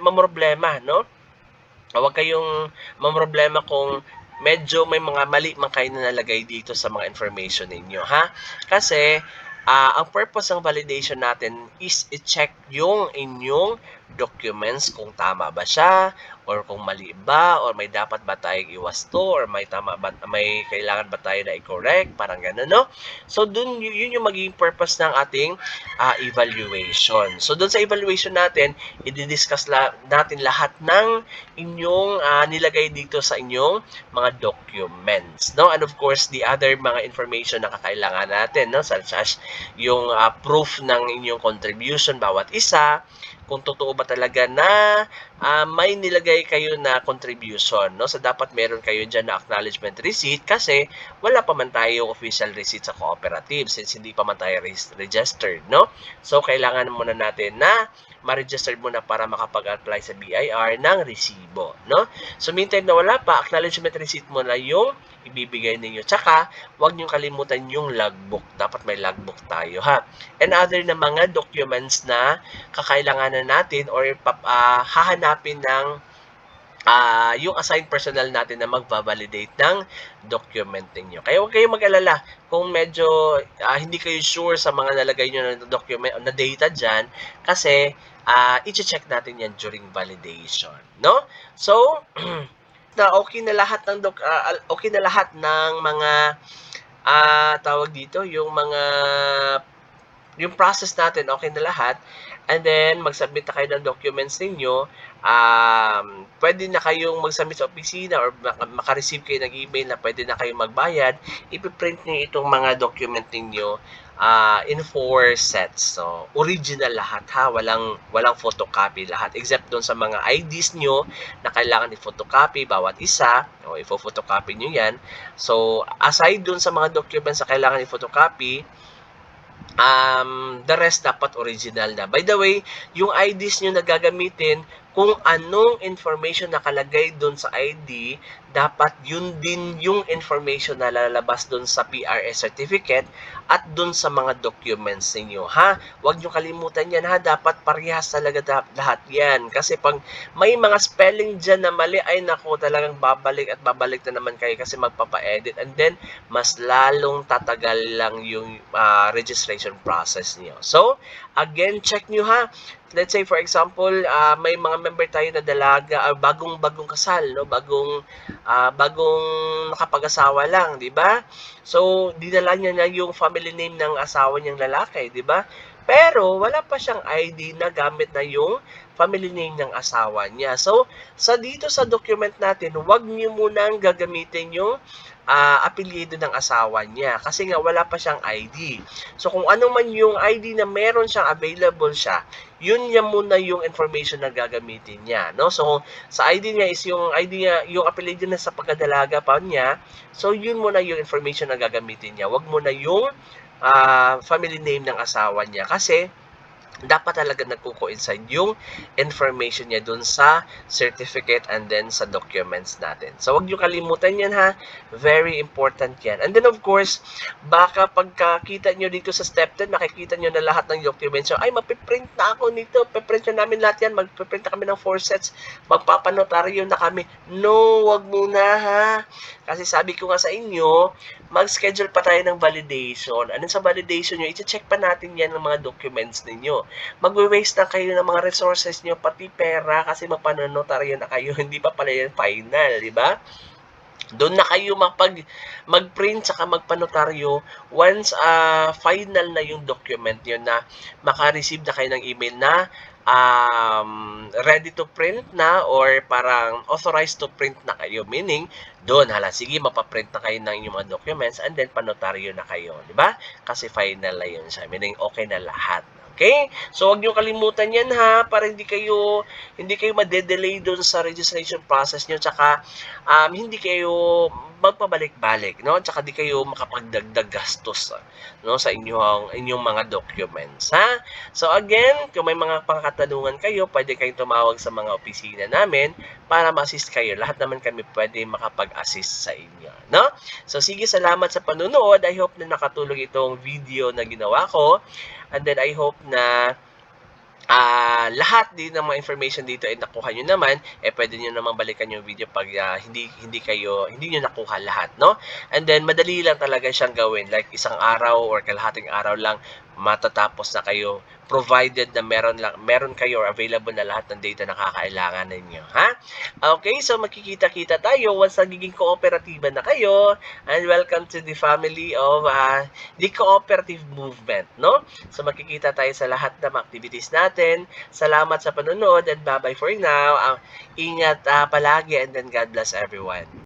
mamroblema, no? Huwag kayong mamroblema kung medyo may mga mali man kayo na nalagay dito sa mga information ninyo, ha? Kasi, ang purpose ng validation natin is i-check yung inyong documents kung tama ba siya, or kung mali ba, or may dapat ba tayong iwasto, or may kailangan ba tayo na i-correct, parang gano'n, no? So, yun yung magiging purpose ng ating evaluation. So, dun sa evaluation natin, i-discuss natin lahat ng inyong nilagay dito sa inyong mga documents, no? And of course, the other mga information na kakailangan natin, no? Such as yung proof ng inyong contribution bawat isa, kung totoo ba talaga na may nilagay kayo na contribution, no? So, dapat meron kayo dyan na acknowledgement receipt kasi wala pa man tayo official receipt sa cooperative since hindi pa man tayo registered, no? So, kailangan muna natin na ma-register muna para makapag-apply sa BIR ng resibo, no? So, meantime na wala pa, acknowledgement receipt muna yung ibibigay ninyo. Tsaka, huwag nyo kalimutan yung logbook. Dapat may logbook tayo, ha? And other na mga documents na kakailanganan natin or hahanapin ng yung assigned personnel natin na magva-validate ng document ninyo. Kaya huwag kayong mag-alala kung medyo hindi kayo sure sa mga nalagay nyo na document na data dyan kasi i-check natin yan during validation, no? So, na okay na lahat ng mga tawag dito, yung process natin, okay na lahat, and then mag-submit na kayo ng documents ninyo, pwede na kayong mag-submit sa opisina or maka-receive kayo ng email na pwede na kayong magbayad, ipiprint niyo itong mga document ninyo in 4 sets. So, original lahat, ha? Walang photocopy lahat. Except doon sa mga IDs nyo na kailangan i-photocopy bawat isa. O, i-photocopy nyo yan. So, aside doon sa mga documents na kailangan i-photocopy, the rest dapat original na. By the way, yung IDs nyo na gagamitin, kung anong information nakalagay doon sa ID, dapat yun din yung information na lalabas doon sa PRS certificate at doon sa mga documents ninyo, ha? Huwag nyo kalimutan yan, ha? Dapat parehas talaga lahat yan. Kasi pag may mga spelling dyan na mali, ay nako, talagang babalik na naman kayo kasi magpapa-edit. And then, mas lalong tatagal lang yung registration process niyo. So, again, check nyo, ha? Let's say, for example, may mga member tayo na dalaga, bagong kasal, no? Bagong nakapag-asawa lang, di ba? So, dinala niya na yung family name ng asawa niyang lalaki, di ba? Pero, wala pa siyang ID na gamit na yung family name ng asawa niya. So, dito sa document natin, huwag niyo munang gagamitin yung apelyido ng asawa niya kasi nga wala pa siyang ID. So, kung ano man yung ID na meron siyang available siya, yun niya muna yung information na gagamitin niya, no? So, sa ID niya is yung ID niya, yung apelyido na sa pagkadalaga pa niya, so yun muna yung information na gagamitin niya. Wag muna yung family name ng asawa niya kasi dapat talaga nagko-coincide yung information niya dun sa certificate and then sa documents natin. So, huwag niyo kalimutan yan ha. Very important yan. And then, of course, baka pagkakita niyo dito sa step 10, makikita niyo na lahat ng documents. So, ay, mapiprint na ako nito. Piprint na namin lahat yan. Magpiprint na kami ng 4 sets. Magpapanotaryo na kami. No, wag muna ha. Kasi sabi ko nga sa inyo, mag-schedule pa tayo ng validation. Ano sa validation nyo? I-check pa natin yan ng mga documents ninyo. Magwe-waste na kayo ng mga resources nyo, pati pera, kasi mapanonotaryo na kayo. Hindi pa pala yan final, di ba? Doon na kayo mag-print saka magpanotaryo once final na yung document nyo na maka-receive na kayo ng email na ready to print na or parang authorized to print na kayo. Meaning, doon, sige, mapaprint na kayo ng inyong mga documents and then panotaryo na kayo. Di ba? Kasi final na yun siya. Meaning, okay na lahat. Okay? So, huwag niyo kalimutan yan ha, para hindi kayo madedelay doon sa registration process niyo, tsaka hindi kayo magpabalik-balik, no? Tsaka di kayo makapagdagdag gastos, no, sa inyong mga documents, ha? So, again, kung may mga pangkatanungan kayo, pwede kayong tumawag sa mga opisina namin para ma-assist kayo. Lahat naman kami pwede makapag-assist sa inyo, no? So, sige, salamat sa panunood. I hope na nakatulong itong video na ginawa ko. And then, I hope na lahat din ng mga information dito ay nakuha nyo naman, pwede nyo naman balikan yung video pag hindi nyo nakuha lahat, no? And then, madali lang talaga siyang gawin. Like, isang araw or kalahating araw lang, matatapos na kayo, provided na meron kayo or available na lahat ng data na kakailangan ninyo, ha? Okay, so magkikita-kita tayo once nagiging kooperatiba na kayo, and welcome to the family of the cooperative movement, no? So magkikita tayo sa lahat ng activities natin. Salamat sa panonood and bye-bye for now. Ingat palagi and then God bless everyone.